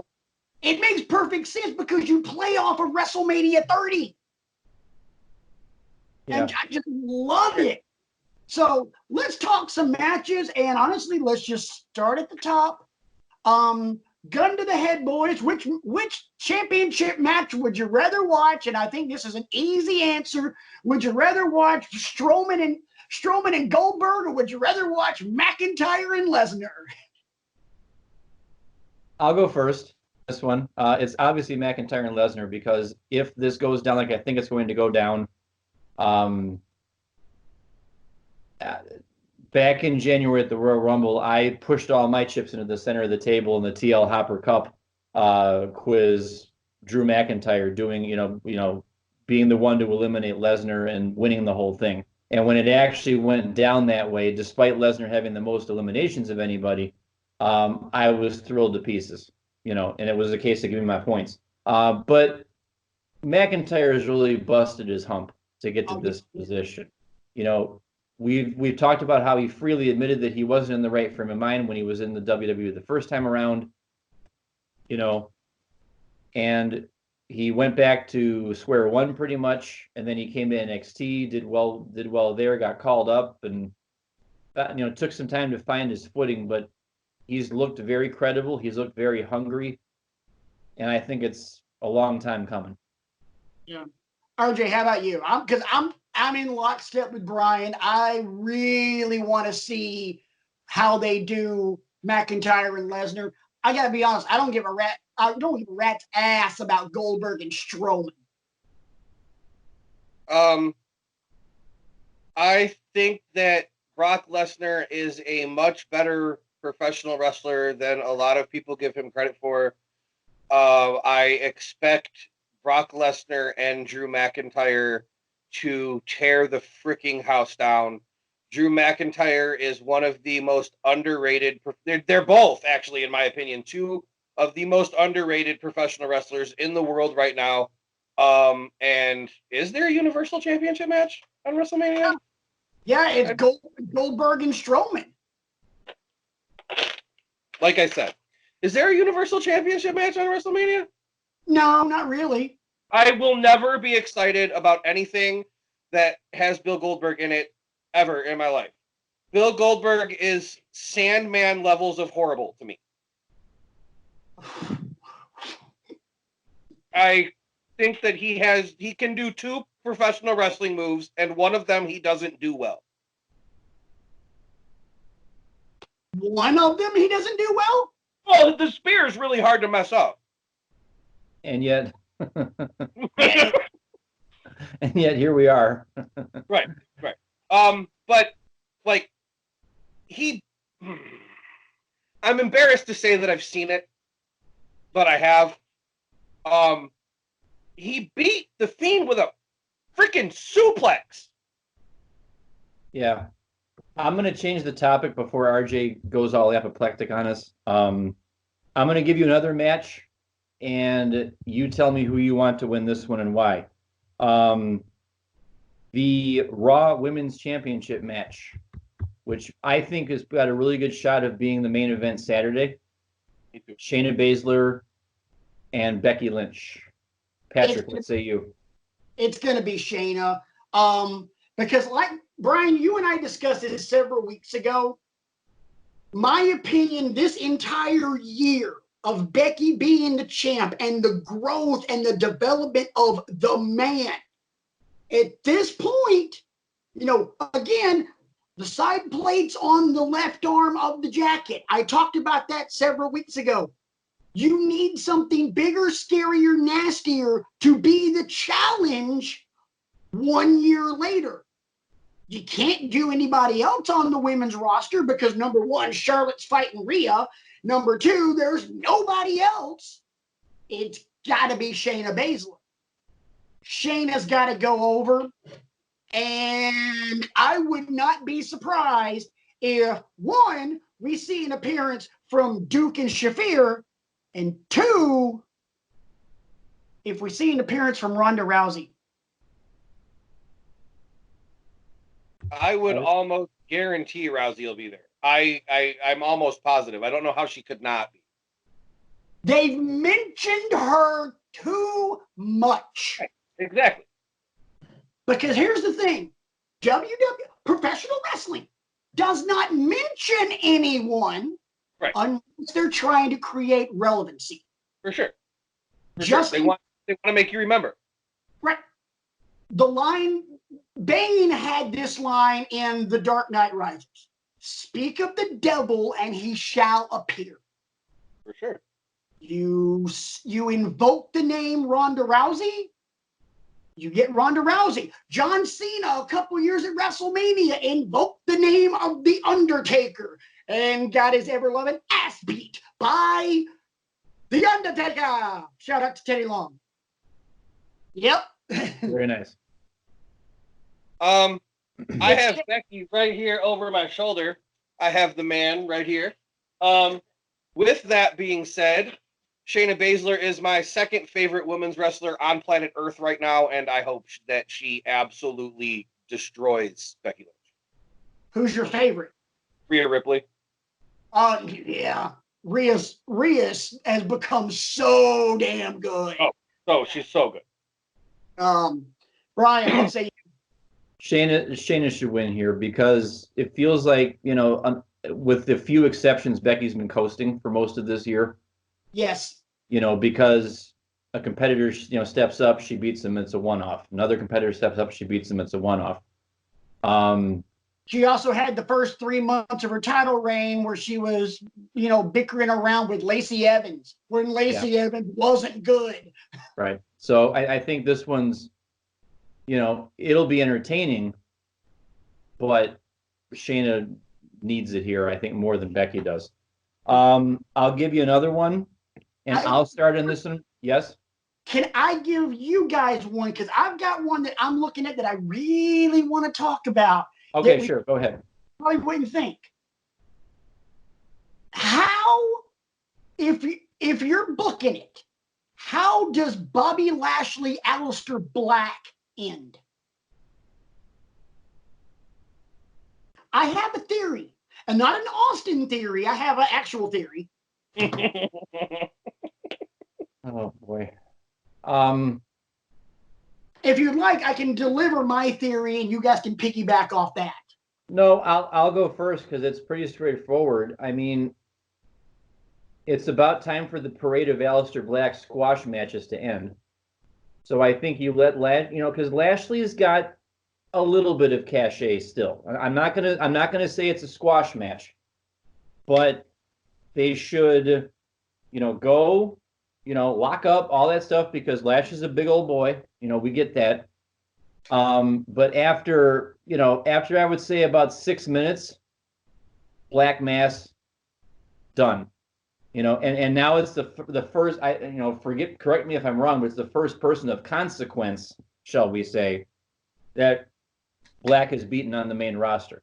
It makes perfect sense because you play off of WrestleMania 30. Yeah. And I just love it. So let's talk some matches, and honestly, let's just start at the top. Gun to the head, boys. Which championship match would you rather watch? And I think this is an easy answer. Would you rather watch Strowman and Goldberg, or would you rather watch McIntyre and Lesnar? I'll go first. This one, it's obviously McIntyre and Lesnar, because if this goes down like I think it's going to go down, back in January at the Royal Rumble, I pushed all my chips into the center of the table in the TL Hopper Cup quiz. Drew McIntyre doing, being the one to eliminate Lesnar and winning the whole thing. And when it actually went down that way, despite Lesnar having the most eliminations of anybody, I was thrilled to pieces, and it was a case of giving my points. But McIntyre has really busted his hump to get to this position. We've talked about how he freely admitted that he wasn't in the right frame of mind when he was in the WWE the first time around, and he went back to square one pretty much, and then he came to NXT, did well there, got called up, and took some time to find his footing, but he's looked very credible. He's looked very hungry, and I think it's a long time coming. Yeah. RJ, how about you? Because I'm in lockstep with Brian. I really want to see how they do McIntyre and Lesnar. I gotta be honest. I don't give a rat's ass about Goldberg and Strowman. I think that Brock Lesnar is a much better professional wrestler than a lot of people give him credit for. I expect Brock Lesnar and Drew McIntyre to tear the freaking house down. Drew McIntyre is one of the most underrated. They're both, actually, in my opinion, two of the most underrated professional wrestlers in the world right now. And is there a Universal Championship match on WrestleMania? Yeah, it's Goldberg and Strowman. Like I said, is there a Universal Championship match on WrestleMania? No, not really. I will never be excited about anything that has Bill Goldberg in it ever in my life. Bill Goldberg is Sandman levels of horrible to me. I think that he can do two professional wrestling moves, and one of them he doesn't do well. One of them he doesn't do well? Well, the spear is really hard to mess up. And yet here we are. Right. But like I'm embarrassed to say that I've seen it, but I have. He beat the Fiend with a freaking suplex. Yeah. I'm going to change the topic before RJ goes all apoplectic on us. I'm going to give you another match, and you tell me who you want to win this one and why. The Raw Women's Championship match, which I think has got a really good shot of being the main event Saturday. Shayna Baszler and Becky Lynch. Patrick, what say you? It's going to be Shayna. Because like Brian, you and I discussed this several weeks ago. My opinion, this entire year of Becky being the champ and the growth and the development of the man, at this point, again, the side plates on the left arm of the jacket. I talked about that several weeks ago. You need something bigger, scarier, nastier to be the challenge 1 year later. You can't do anybody else on the women's roster because, number one, Charlotte's fighting Rhea. Number two, there's nobody else. It's got to be Shayna Baszler. Shayna's got to go over. And I would not be surprised if, one, we see an appearance from Duke and Shafir, and two, if we see an appearance from Ronda Rousey. I would almost guarantee Rousey will be there. I'm almost positive. I don't know how she could not be. They've mentioned her too much. Right. Exactly. Because here's the thing. Professional wrestling does not mention anyone unless they're trying to create relevancy. For sure. They want to make you remember. Right. The line, Bane had this line in The Dark Knight Rises. Speak of the devil and he shall appear. For sure. You invoke the name Ronda Rousey, you get Ronda Rousey. John Cena, a couple years at WrestleMania, invoked the name of The Undertaker and got his ever-loving ass beat by The Undertaker. Shout out to Teddy Long. Yep. Very nice. I have Becky right here over my shoulder. I have the man right here. With that being said, Shayna Baszler is my second favorite women's wrestler on planet Earth right now, and I hope that she absolutely destroys Becky Lynch. Who's your favorite? Rhea Ripley. Yeah. Rhea's has become so damn good. Oh, she's so good. Brian, I'd say Shayna should win here because it feels like, with the few exceptions, Becky's been coasting for most of this year. yes. Because a competitor, steps up, she beats them, it's a one-off. Another competitor steps up, she beats them, it's a one-off. She also had the first 3 months of her title reign where she was, bickering around with Lacey Evans when Lacey Evans wasn't good. Right. So I think this one's, it'll be entertaining, but Shayna needs it here, I think, more than Becky does. I'll give you another one, and I'll start on this one. Yes? Can I give you guys one? Because I've got one that I'm looking at that I really want to talk about. Okay, sure. Go ahead. Probably wouldn't think. How, if you're booking it, how does Bobby Lashley, Aleister Black end? I have a theory, and not an Austin theory. I have an actual theory. Oh boy. If you'd like, I can deliver my theory, and you guys can piggyback off that. No, I'll go first because it's pretty straightforward. I mean, it's about time for the parade of Aleister Black squash matches to end. So I think you let because Lashley's got a little bit of cachet still. I'm not gonna say it's a squash match, but they should, go, lock up all that stuff because Lashley's a big old boy. We get that. But after I would say about 6 minutes, Black Mass done. And now it's the first. Correct me if I'm wrong, but it's the first person of consequence, shall we say, that Black is beaten on the main roster.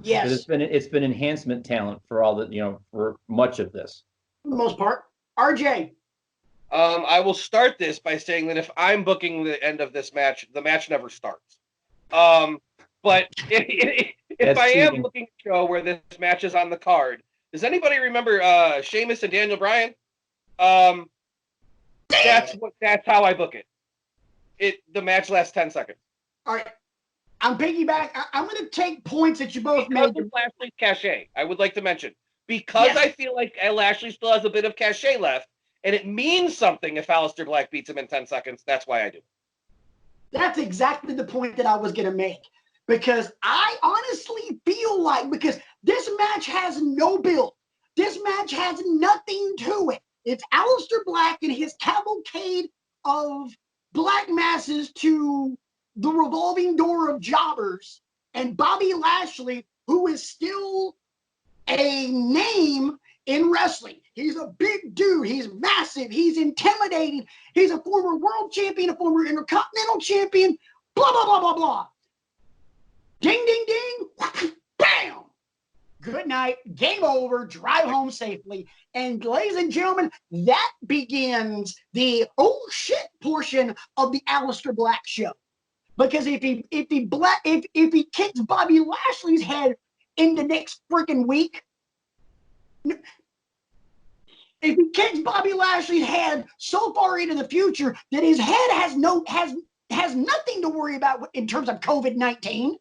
Yes, it's been enhancement talent for all the for much of this. For the most part. RJ. I will start this by saying that if I'm booking the end of this match, the match never starts. But if I am booking a show where this match is on the card, does anybody remember Sheamus and Daniel Bryan? That's how I book it. The match lasts 10 seconds. All right. I'm piggyback. I'm going to take points that you both made. Lashley's cachet, I would like to mention. Because I feel like Lashley still has a bit of cachet left, and it means something if Aleister Black beats him in 10 seconds. That's why I do. That's exactly the point that I was going to make. Because I honestly feel like, because this match has no build. This match has nothing to it. It's Aleister Black and his cavalcade of black masses to the revolving door of jobbers, and Bobby Lashley, who is still a name in wrestling. He's a big dude. He's massive. He's intimidating. He's a former world champion, a former intercontinental champion, blah, blah, blah, blah, blah. Ding, ding, ding. Bam. Good night. Game over. Drive home safely. And ladies and gentlemen, that begins the oh shit portion of the Aleister Black show. Because if he kicks Bobby Lashley's head in the next freaking week, if he kicks Bobby Lashley's head so far into the future that his head has nothing to worry about in terms of COVID-19,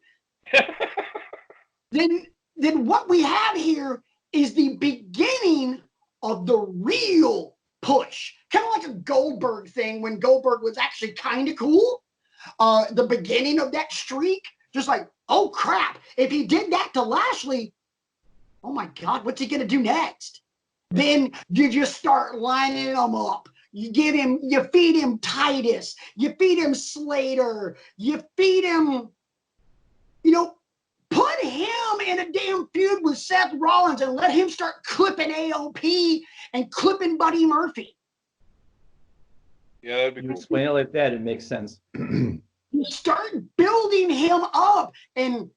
then what we have here is the beginning of the real push. Kind of like a Goldberg thing when Goldberg was actually kind of cool. The beginning of that streak, just like, oh crap, if he did that to Lashley, oh my God, what's he gonna do next? Then you just start lining them up. You feed him Titus, you feed him Slater, you feed him, put him in a damn feud with Seth Rollins and let him start clipping AOP and clipping Buddy Murphy. Yeah, that'd be You cool. explain it like that, it makes sense. You start building him up, and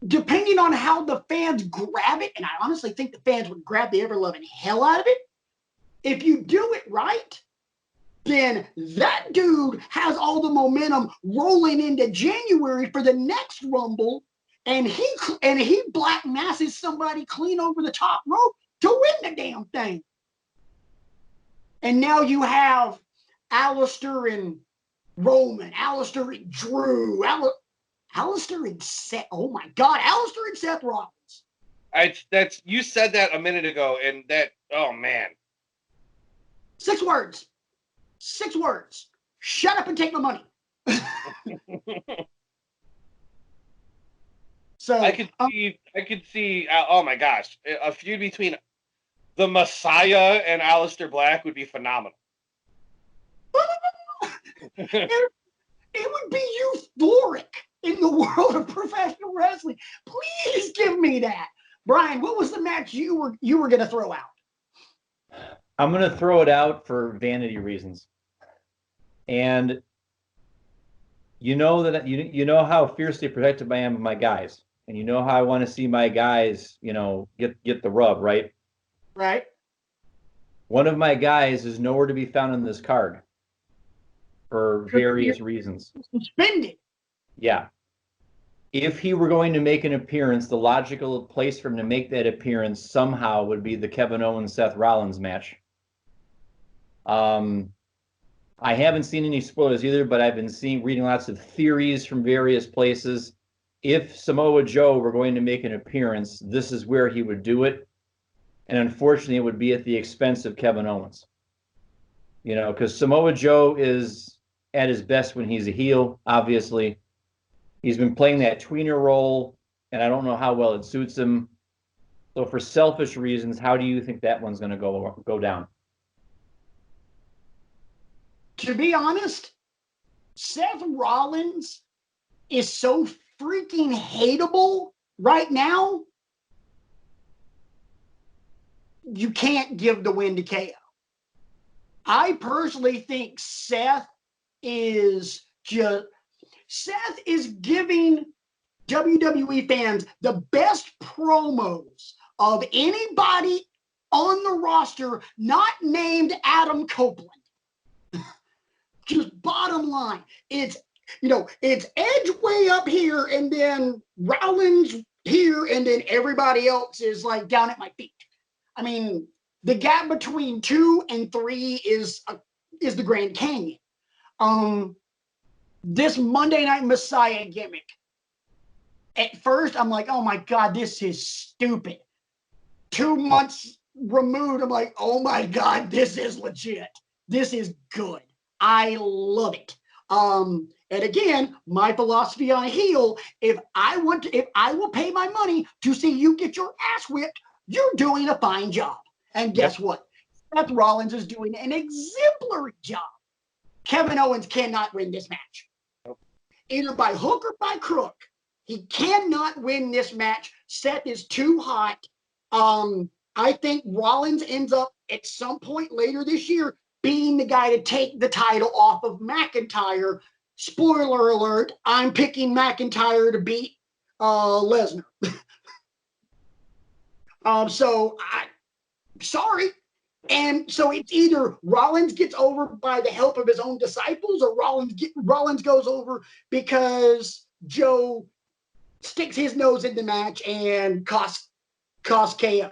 depending on how the fans grab it, and I honestly think the fans would grab the ever-loving hell out of it, if you do it right, then that dude has all the momentum rolling into January for the next Rumble, and he black masses somebody clean over the top rope to win the damn thing. And now you have Alistair and Roman, Alistair and Drew, Alistair and Seth. Oh my God, Alistair and Seth Rollins. You said that a minute ago, and that, oh man. 6 words. 6 words. Shut up and take my money. So I could see. Oh my gosh, a feud between the Messiah and Aleister Black would be phenomenal. it would be euphoric in the world of professional wrestling. Please give me that. Brian, what was the match you were going to throw out? I'm going to throw it out for vanity reasons. And you know that you know how fiercely protective I am of my guys, and you know how I want to see my guys, get the rub, right? Right. One of my guys is nowhere to be found on this card for various reasons. Suspended. Yeah. If he were going to make an appearance, the logical place for him to make that appearance somehow would be the Kevin Owens Seth Rollins match. I haven't seen any spoilers either, but I've been reading lots of theories from various places. If Samoa Joe were going to make an appearance, this is where he would do it. And unfortunately, it would be at the expense of Kevin Owens. Because Samoa Joe is at his best when he's a heel, obviously. He's been playing that tweener role, and I don't know how well it suits him. So for selfish reasons, how do you think that one's going to go down? To be honest, Seth Rollins is so freaking hateable right now. You can't give the win to KO. I personally think Seth is giving WWE fans the best promos of anybody on the roster not named Adam Copeland. Just bottom line, it's Edge way up here, and then Rollins here, and then everybody else is like down at my feet. I mean, the gap between 2 and 3 is the Grand Canyon. This Monday Night Messiah gimmick. At first, I'm like, oh my God, this is stupid. 2 months removed, I'm like, oh my God, this is legit. This is good. I love it. And again, my philosophy on a heel, if I will pay my money to see you get your ass whipped, you're doing a fine job. And guess what? Seth Rollins is doing an exemplary job. Kevin Owens cannot win this match. Either by hook or by crook. He cannot win this match. Seth is too hot. I think Rollins ends up at some point later this year being the guy to take the title off of McIntyre. Spoiler alert, I'm picking McIntyre to beat Lesnar. Sorry. And so it's either Rollins gets over by the help of his own disciples, or Rollins goes over because Joe sticks his nose in the match and costs KO.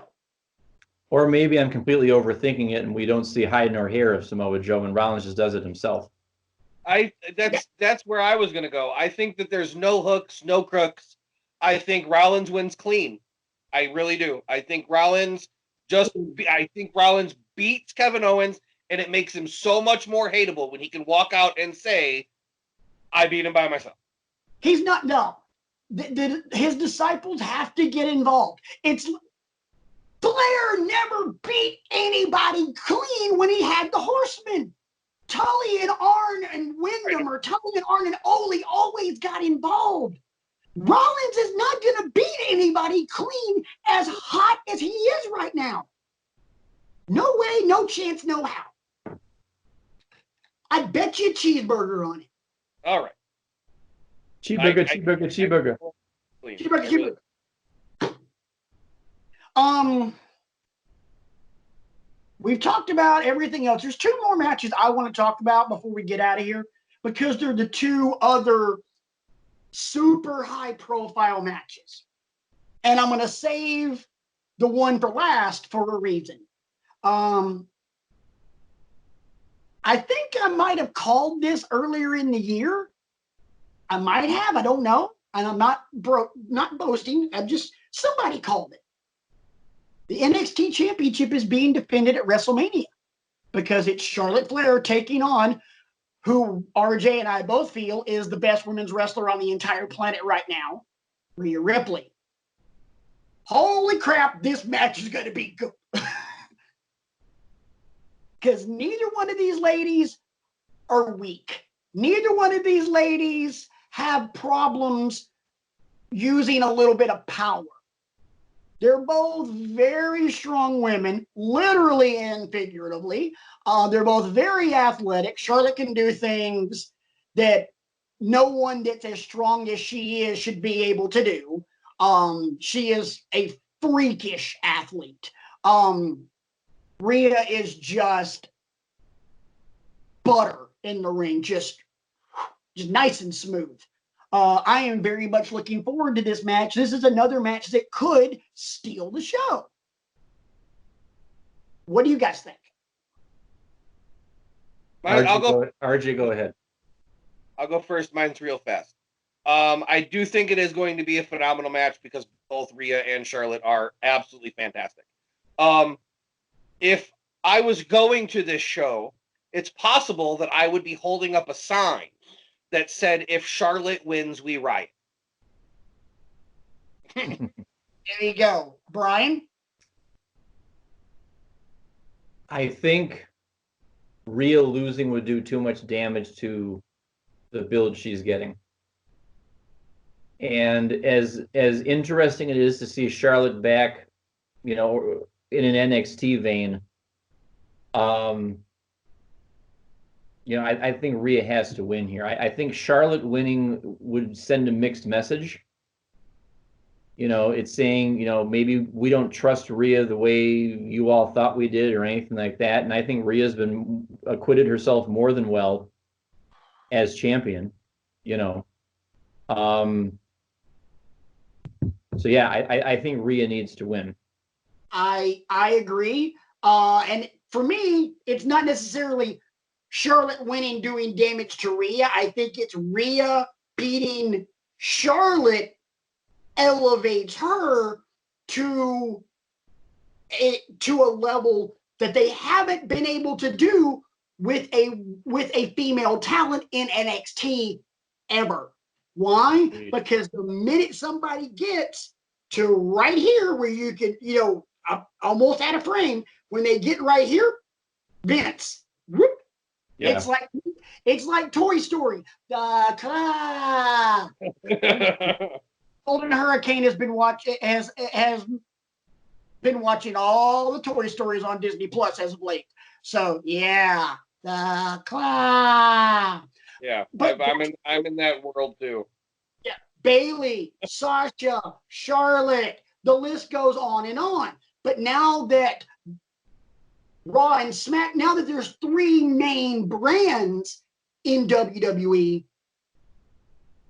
Or maybe I'm completely overthinking it, and we don't see hide nor hair of Samoa Joe, and Rollins just does it himself. That's where I was going to go. I think that there's no hooks, no crooks. I think Rollins wins clean. I really do. I think Rollins beats Kevin Owens, and it makes him so much more hateable when he can walk out and say, I beat him by myself. He's not, no. His disciples have to get involved. Flair never beat anybody clean when he had the Horsemen. Tully and Arn and Wyndham, or Tully and Arn and Ole always got involved. Rollins is not going to beat anybody clean as hot as he is right now. No way, no chance, no how. I bet you a cheeseburger on it. All right. Cheeseburger. clean. Keep it. We've talked about everything else. There's 2 more matches I want to talk about before we get out of here, because they're the 2 other super high profile matches. And I'm going to save the one for last for a reason. I think I might have called this earlier in the year. I might have, I don't know. And I'm not boasting. Somebody called it. The NXT Championship is being defended at WrestleMania because it's Charlotte Flair taking on who RJ and I both feel is the best women's wrestler on the entire planet right now, Rhea Ripley. Holy crap, this match is going to be good. Because neither one of these ladies are weak. Neither one of these ladies have problems using a little bit of power. They're both very strong women, literally and figuratively. They're both very athletic. Charlotte can do things that no one that's as strong as she is should be able to do. She is a freakish athlete. Rhea is just butter in the ring, just nice and smooth. I am very much looking forward to this match. This is another match that could steal the show. What do you guys think? RJ, go ahead. I'll go first. Mine's real fast. I do think it is going to be a phenomenal match because both Rhea and Charlotte are absolutely fantastic. If I was going to this show, it's possible that I would be holding up a sign that said, "If Charlotte wins, we riot." There you go. Brian? I think Rhea losing would do too much damage to the build she's getting. And as interesting it is to see Charlotte back, in an NXT vein, I think Rhea has to win here. I think Charlotte winning would send a mixed message. It's saying, maybe we don't trust Rhea the way you all thought we did or anything like that. And I think Rhea's been acquitted herself more than well as champion, So yeah, I think Rhea needs to win. I agree. And for me, it's not necessarily Charlotte winning doing damage to Rhea. I think it's Rhea beating Charlotte elevates her to a level that they haven't been able to do with a female talent in NXT ever. Why? Because the minute somebody gets to right here where you can, almost out of frame, when they get right here, Vince, whoop, yeah. It's like Toy Story. Golden Hurricane has been watching all the Toy Stories on Disney Plus as of late. So yeah, the claw. Yeah, but I'm in that world too. Yeah, Bailey, Sasha, Charlotte, the list goes on and on. But now that Raw and Smack, now that there's 3 main brands in WWE,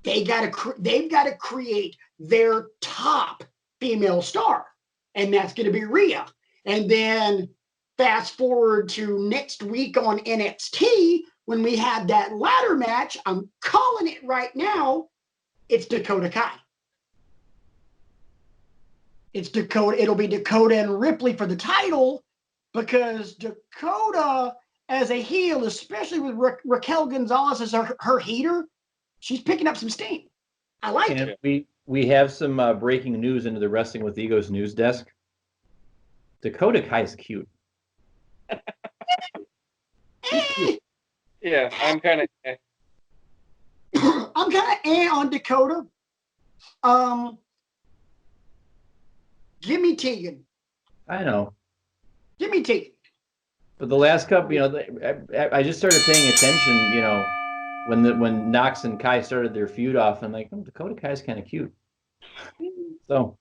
they've got to create their top female star, and that's going to be Rhea. And then fast forward to next week on NXT when we have that ladder match. I'm calling it right now. It's Dakota Kai. It'll be Dakota and Ripley for the title, because Dakota as a heel, especially with Raquel Gonzalez as her heater, she's picking up some steam. I like it. We have some breaking news into the Wrestling with Egos news desk. Dakota Kai's cute. Yeah, I'm kind of. I'm kind of on Dakota. Give me Tegan. I know. Give me Tegan. But the last couple, I just started paying attention, when Knox and Kai started their feud off, and I'm like, oh, Dakota Kai's kind of cute. So,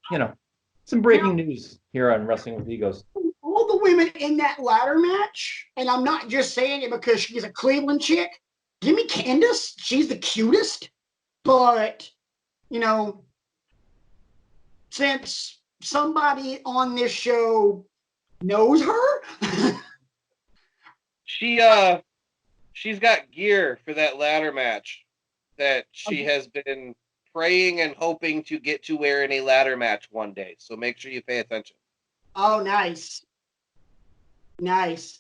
some breaking news here on Wrestling with Egos. All the women in that ladder match, and I'm not just saying it because she's a Cleveland chick. Give me Candace. She's the cutest. But, since somebody on this show knows her, she's got gear for that ladder match that she has been praying and hoping to get to wear in a ladder match one day. So make sure you pay attention. Oh, nice. Nice.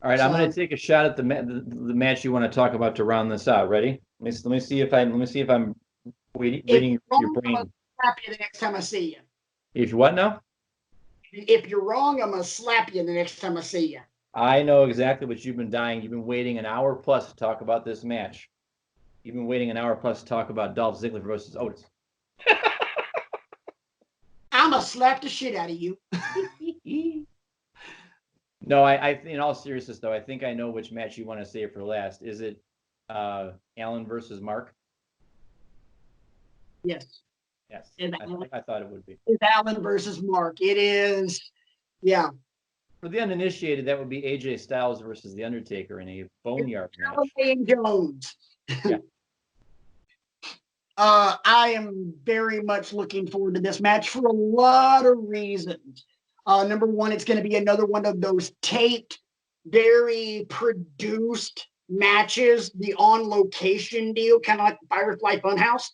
All right, I'm going to take a shot at the match you want to talk about to round this out. Ready? Let me see if I'm reading your brain. I'm gonna slap you the next time I see you. If you what now? If you're wrong, I'm gonna slap you the next time I see you. I know exactly what you've been dying. You've been waiting an hour plus to talk about this match. You've been waiting an hour plus to talk about Dolph Ziggler versus Otis. I'm gonna slap the shit out of you. No, I in all seriousness though, I think I know which match you want to save for last. Is it Allen versus Mark? Yes. Yes. I thought it would be. It's Allen versus Mark. It is, yeah. For the uninitiated, that would be AJ Styles versus The Undertaker in a boneyard match. And Jones. Yeah. I am very much looking forward to this match for a lot of reasons. Number one, it's going to be another one of those taped, very produced matches, the on-location deal, kind of like the Firefly Funhouse.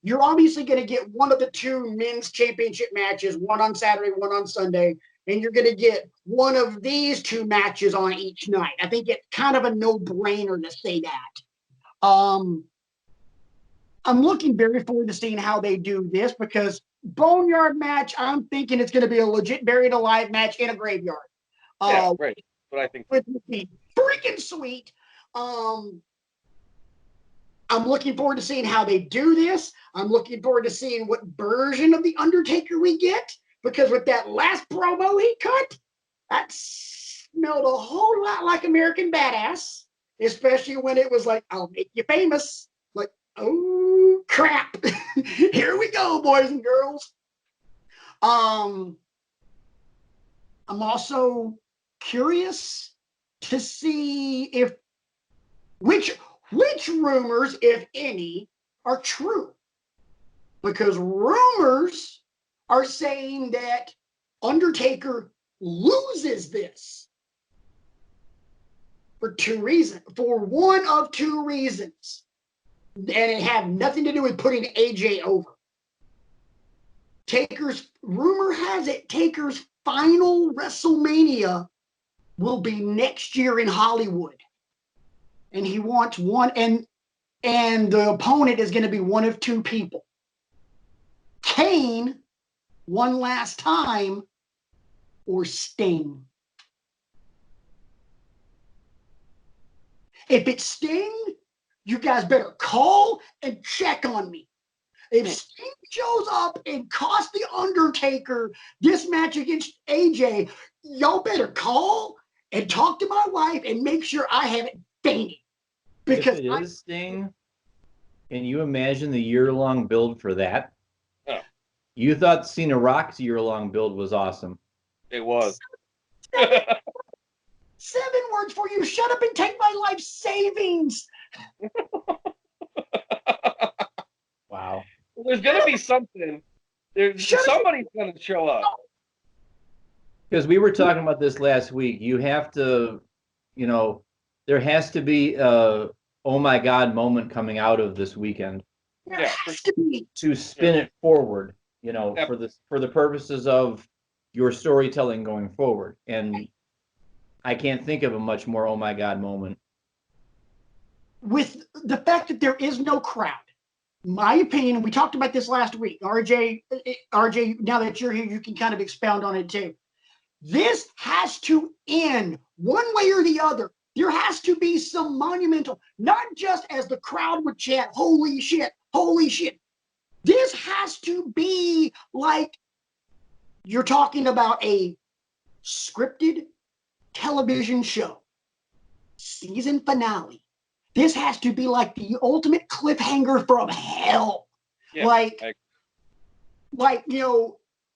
You're obviously going to get one of the two men's championship matches, one on Saturday, one on Sunday, and you're going to get one of these two matches on each night. I think it's kind of a no-brainer to say that. I'm looking very forward to seeing how they do this because boneyard match, I'm thinking it's going to be a legit buried alive match in a graveyard. Yeah, right. What I think would be freaking sweet. I'm looking forward to seeing how they do this. I'm looking forward to seeing what version of the Undertaker we get because with that last promo he cut, that smelled a whole lot like American Badass, especially when it was like, "I'll make you famous." Like, oh crap! Here we go, boys and girls. I'm also curious to see if which rumors, if any, are true. Because rumors are saying that Undertaker loses this for one of two reasons. And it had nothing to do with putting AJ over. Rumor has it, Taker's final WrestleMania will be next year in Hollywood. And he wants one, and the opponent is going to be one of two people. Kane, one last time, or Sting. If it's Sting, you guys better call and check on me. If Sting shows up and costs The Undertaker this match against AJ, y'all better call and talk to my wife and make sure I haven't fainted. Because if it is Sting, can you imagine the year-long build for that? Oh. You thought Cena Rock's year-long build was awesome. It was. 7 words for you. Shut up and take my life savings. Wow. Well, there's going to be something. Somebody's going to show up. Because we were talking about this last week. You have to, there has to be a oh my God moment coming out of this weekend. There has to be. To spin it forward, for the purposes of your storytelling going forward. And I can't think of a much more oh my God moment. With the fact that there is no crowd, my opinion, we talked about this last week. RJ, now that you're here, you can kind of expound on it too. This has to end one way or the other. There has to be some monumental, not just as the crowd would chant, holy shit, holy shit. This has to be like you're talking about a scripted television show, season finale. This has to be like the ultimate cliffhanger from hell. Yeah, like like,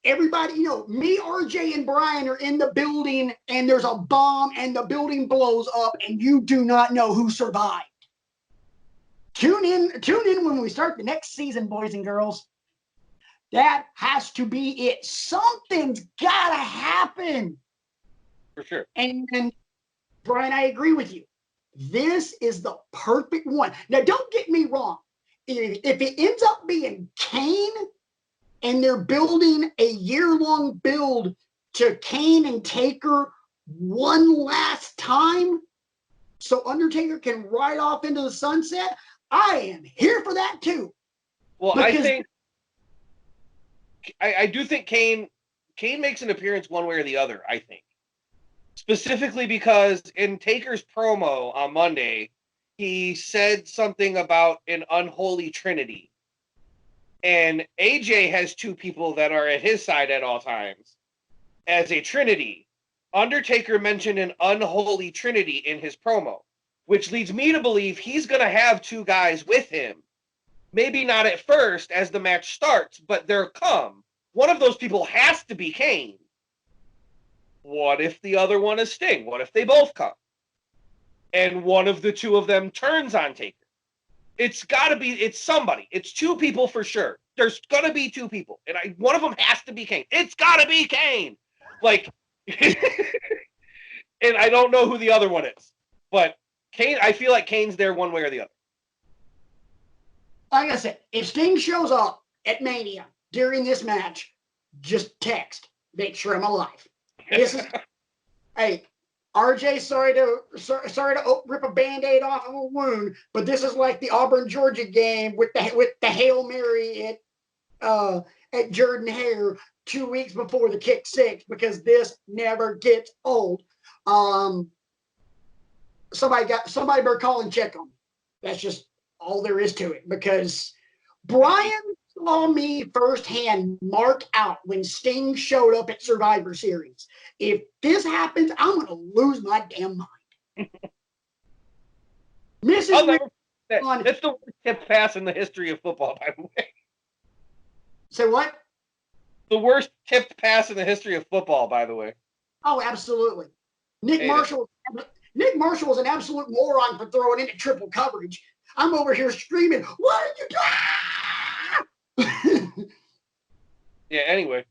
everybody, me, RJ, and Brian are in the building and there's a bomb and the building blows up and you do not know who survived. Tune in when we start the next season, boys and girls. That has to be it. Something's got to happen. For sure. And Brian, I agree with you. This is the perfect one. Now, don't get me wrong. If it ends up being Kane and they're building a year-long build to Kane and Taker one last time so Undertaker can ride off into the sunset, I am here for that too. Well, I do think Kane makes an appearance one way or the other, I think. Specifically because in Taker's promo on Monday, he said something about an unholy trinity. And AJ has two people that are at his side at all times as a trinity. Undertaker mentioned an unholy trinity in his promo, which leads me to believe he's going to have two guys with him. Maybe not at first as the match starts, but they'll come. One of those people has to be Kane. What if the other one is Sting? What if they both come? And one of the two of them turns on Taker. It's somebody. It's two people for sure. There's going to be two people. And one of them has to be Kane. It's got to be Kane. Like, and I don't know who the other one is. But Kane, I feel like Kane's there one way or the other. Like I said, if Sting shows up at Mania during this match, just text. Make sure I'm alive. This is, hey, RJ, sorry to rip a Band-Aid off of a wound, but this is like the Auburn, Georgia game with the Hail Mary at Jordan-Hare 2 weeks before the kick six, because this never gets old. Somebody better call and check on me. That's just all there is to it, because Brian saw me firsthand mark out when Sting showed up at Survivor Series. If this happens, I'm going to lose my damn mind. That's the worst tip pass in the history of football, by the way. Say what? The worst tipped pass in the history of football, by the way. Oh, absolutely. Nick Marshall was an absolute moron for throwing into triple coverage. I'm over here screaming, "What did you do?" Yeah, anyway.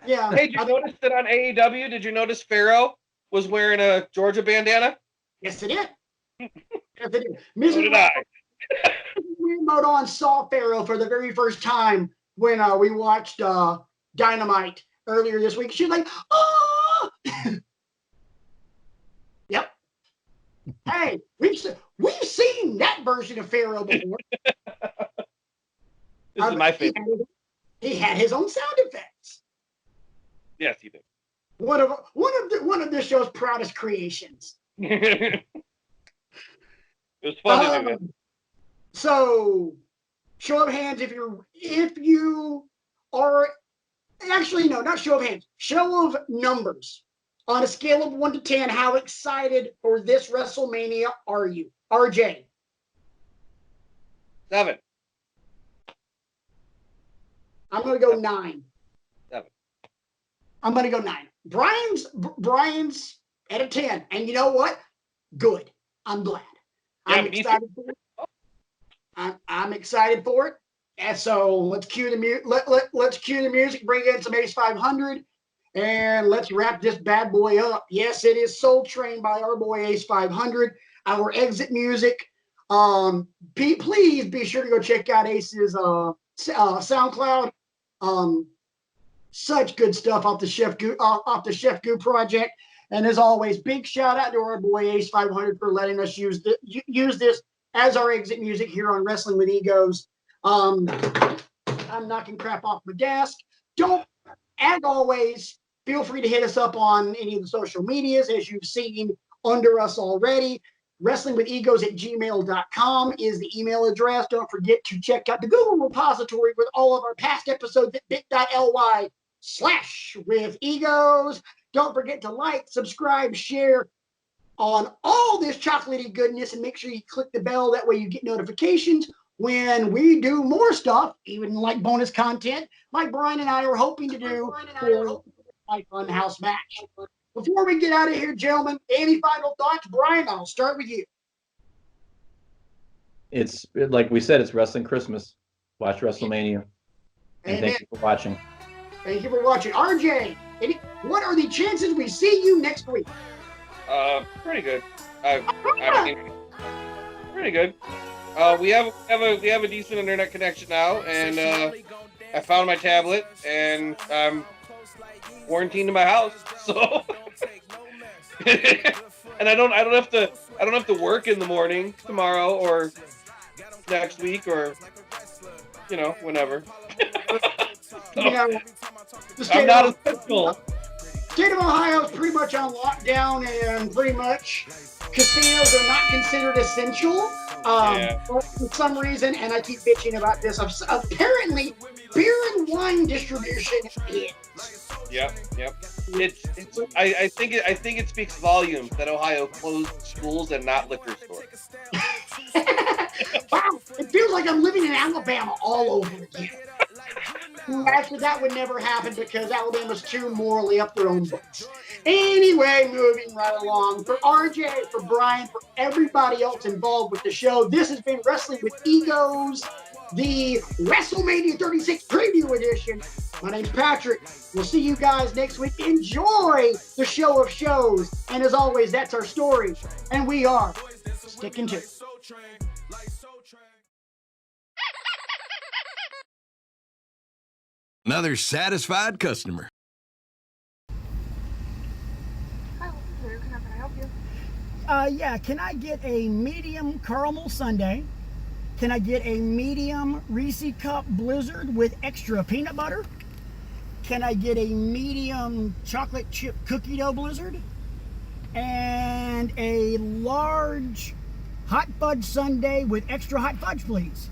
Yeah. Hey, did you notice that on AEW, did you notice Pharaoh was wearing a Georgia bandana? Yes, it did. Yes, it did. So did I. Rant Mode On saw Pharaoh for the very first time when we watched Dynamite earlier this week. She was like, "Oh!" Yep. Hey, we've seen that version of Pharaoh before. This is my favorite. He had his own sound effects. Yes, he did. One of this show's proudest creations. It was fun to do. So, show of hands if you are actually, no, not show of hands. Show of numbers. On a scale of 1 to 10, how excited for this WrestleMania are you? RJ. 7. I'm going to go 9. 7. I'm going to go 9. Brian's at a 10. And you know what? Good. I'm glad. I'm excited for it. I'm excited for it. And so let's cue the music. Let's cue the music. Bring in some Ace 500, and let's wrap this bad boy up. Yes, it is Soul Train by our boy Ace 500. Our exit music. Please be sure to go check out Ace's SoundCloud. Such good stuff off the Chef Goo project. And as always, big shout out to our boy Ace 500 for letting us use this as our exit music here on Wrestling with Egos. I'm knocking crap off my desk. As always, feel free to hit us up on any of the social medias, as you've seen under us already. WrestlingWithEgos@gmail.com is the email address. Don't forget to check out the Google repository with all of our past episodes at bit.ly/withegos. Don't forget to like, subscribe, share on all this chocolatey goodness, and make sure you click the bell. That way you get notifications when we do more stuff, even like bonus content, like Brian and I are hoping to do for my Funhouse match. Before we get out of here, gentlemen, any final thoughts? Brian, I'll start with you. It's like we said, it's Wrestling Christmas. Watch WrestleMania. And thank you for watching. Thank you for watching. RJ, what are the chances we see you next week? Pretty good. I mean, pretty good. We have a decent internet connection now, and I found my tablet, and I'm quarantined in my house, so and I don't have to work in the morning tomorrow or next week or whenever. So, yeah, I'm not essential. State of Ohio is pretty much on lockdown, and pretty much casinos are not considered essential for some reason. And I keep bitching about this. Apparently, beer and wine distribution is. Yep. It's. I think it speaks volumes that Ohio closed schools and not liquor stores. Wow, it feels like I'm living in Alabama all over again. Actually, that would never happen because Alabama's too morally up their own books. Anyway, moving right along. For RJ, for Brian, for everybody else involved with the show, this has been Wrestling with Egos, the WrestleMania 36 preview edition. My name's Patrick. We'll see you guys next week. Enjoy the show of shows. And as always, that's our story. And we are sticking to it. Another satisfied customer. Hi, can I help you? Yeah, can I get a medium caramel sundae? Can I get a medium Reese Cup Blizzard with extra peanut butter? Can I get a medium chocolate chip cookie dough blizzard? And a large hot fudge sundae with extra hot fudge, please.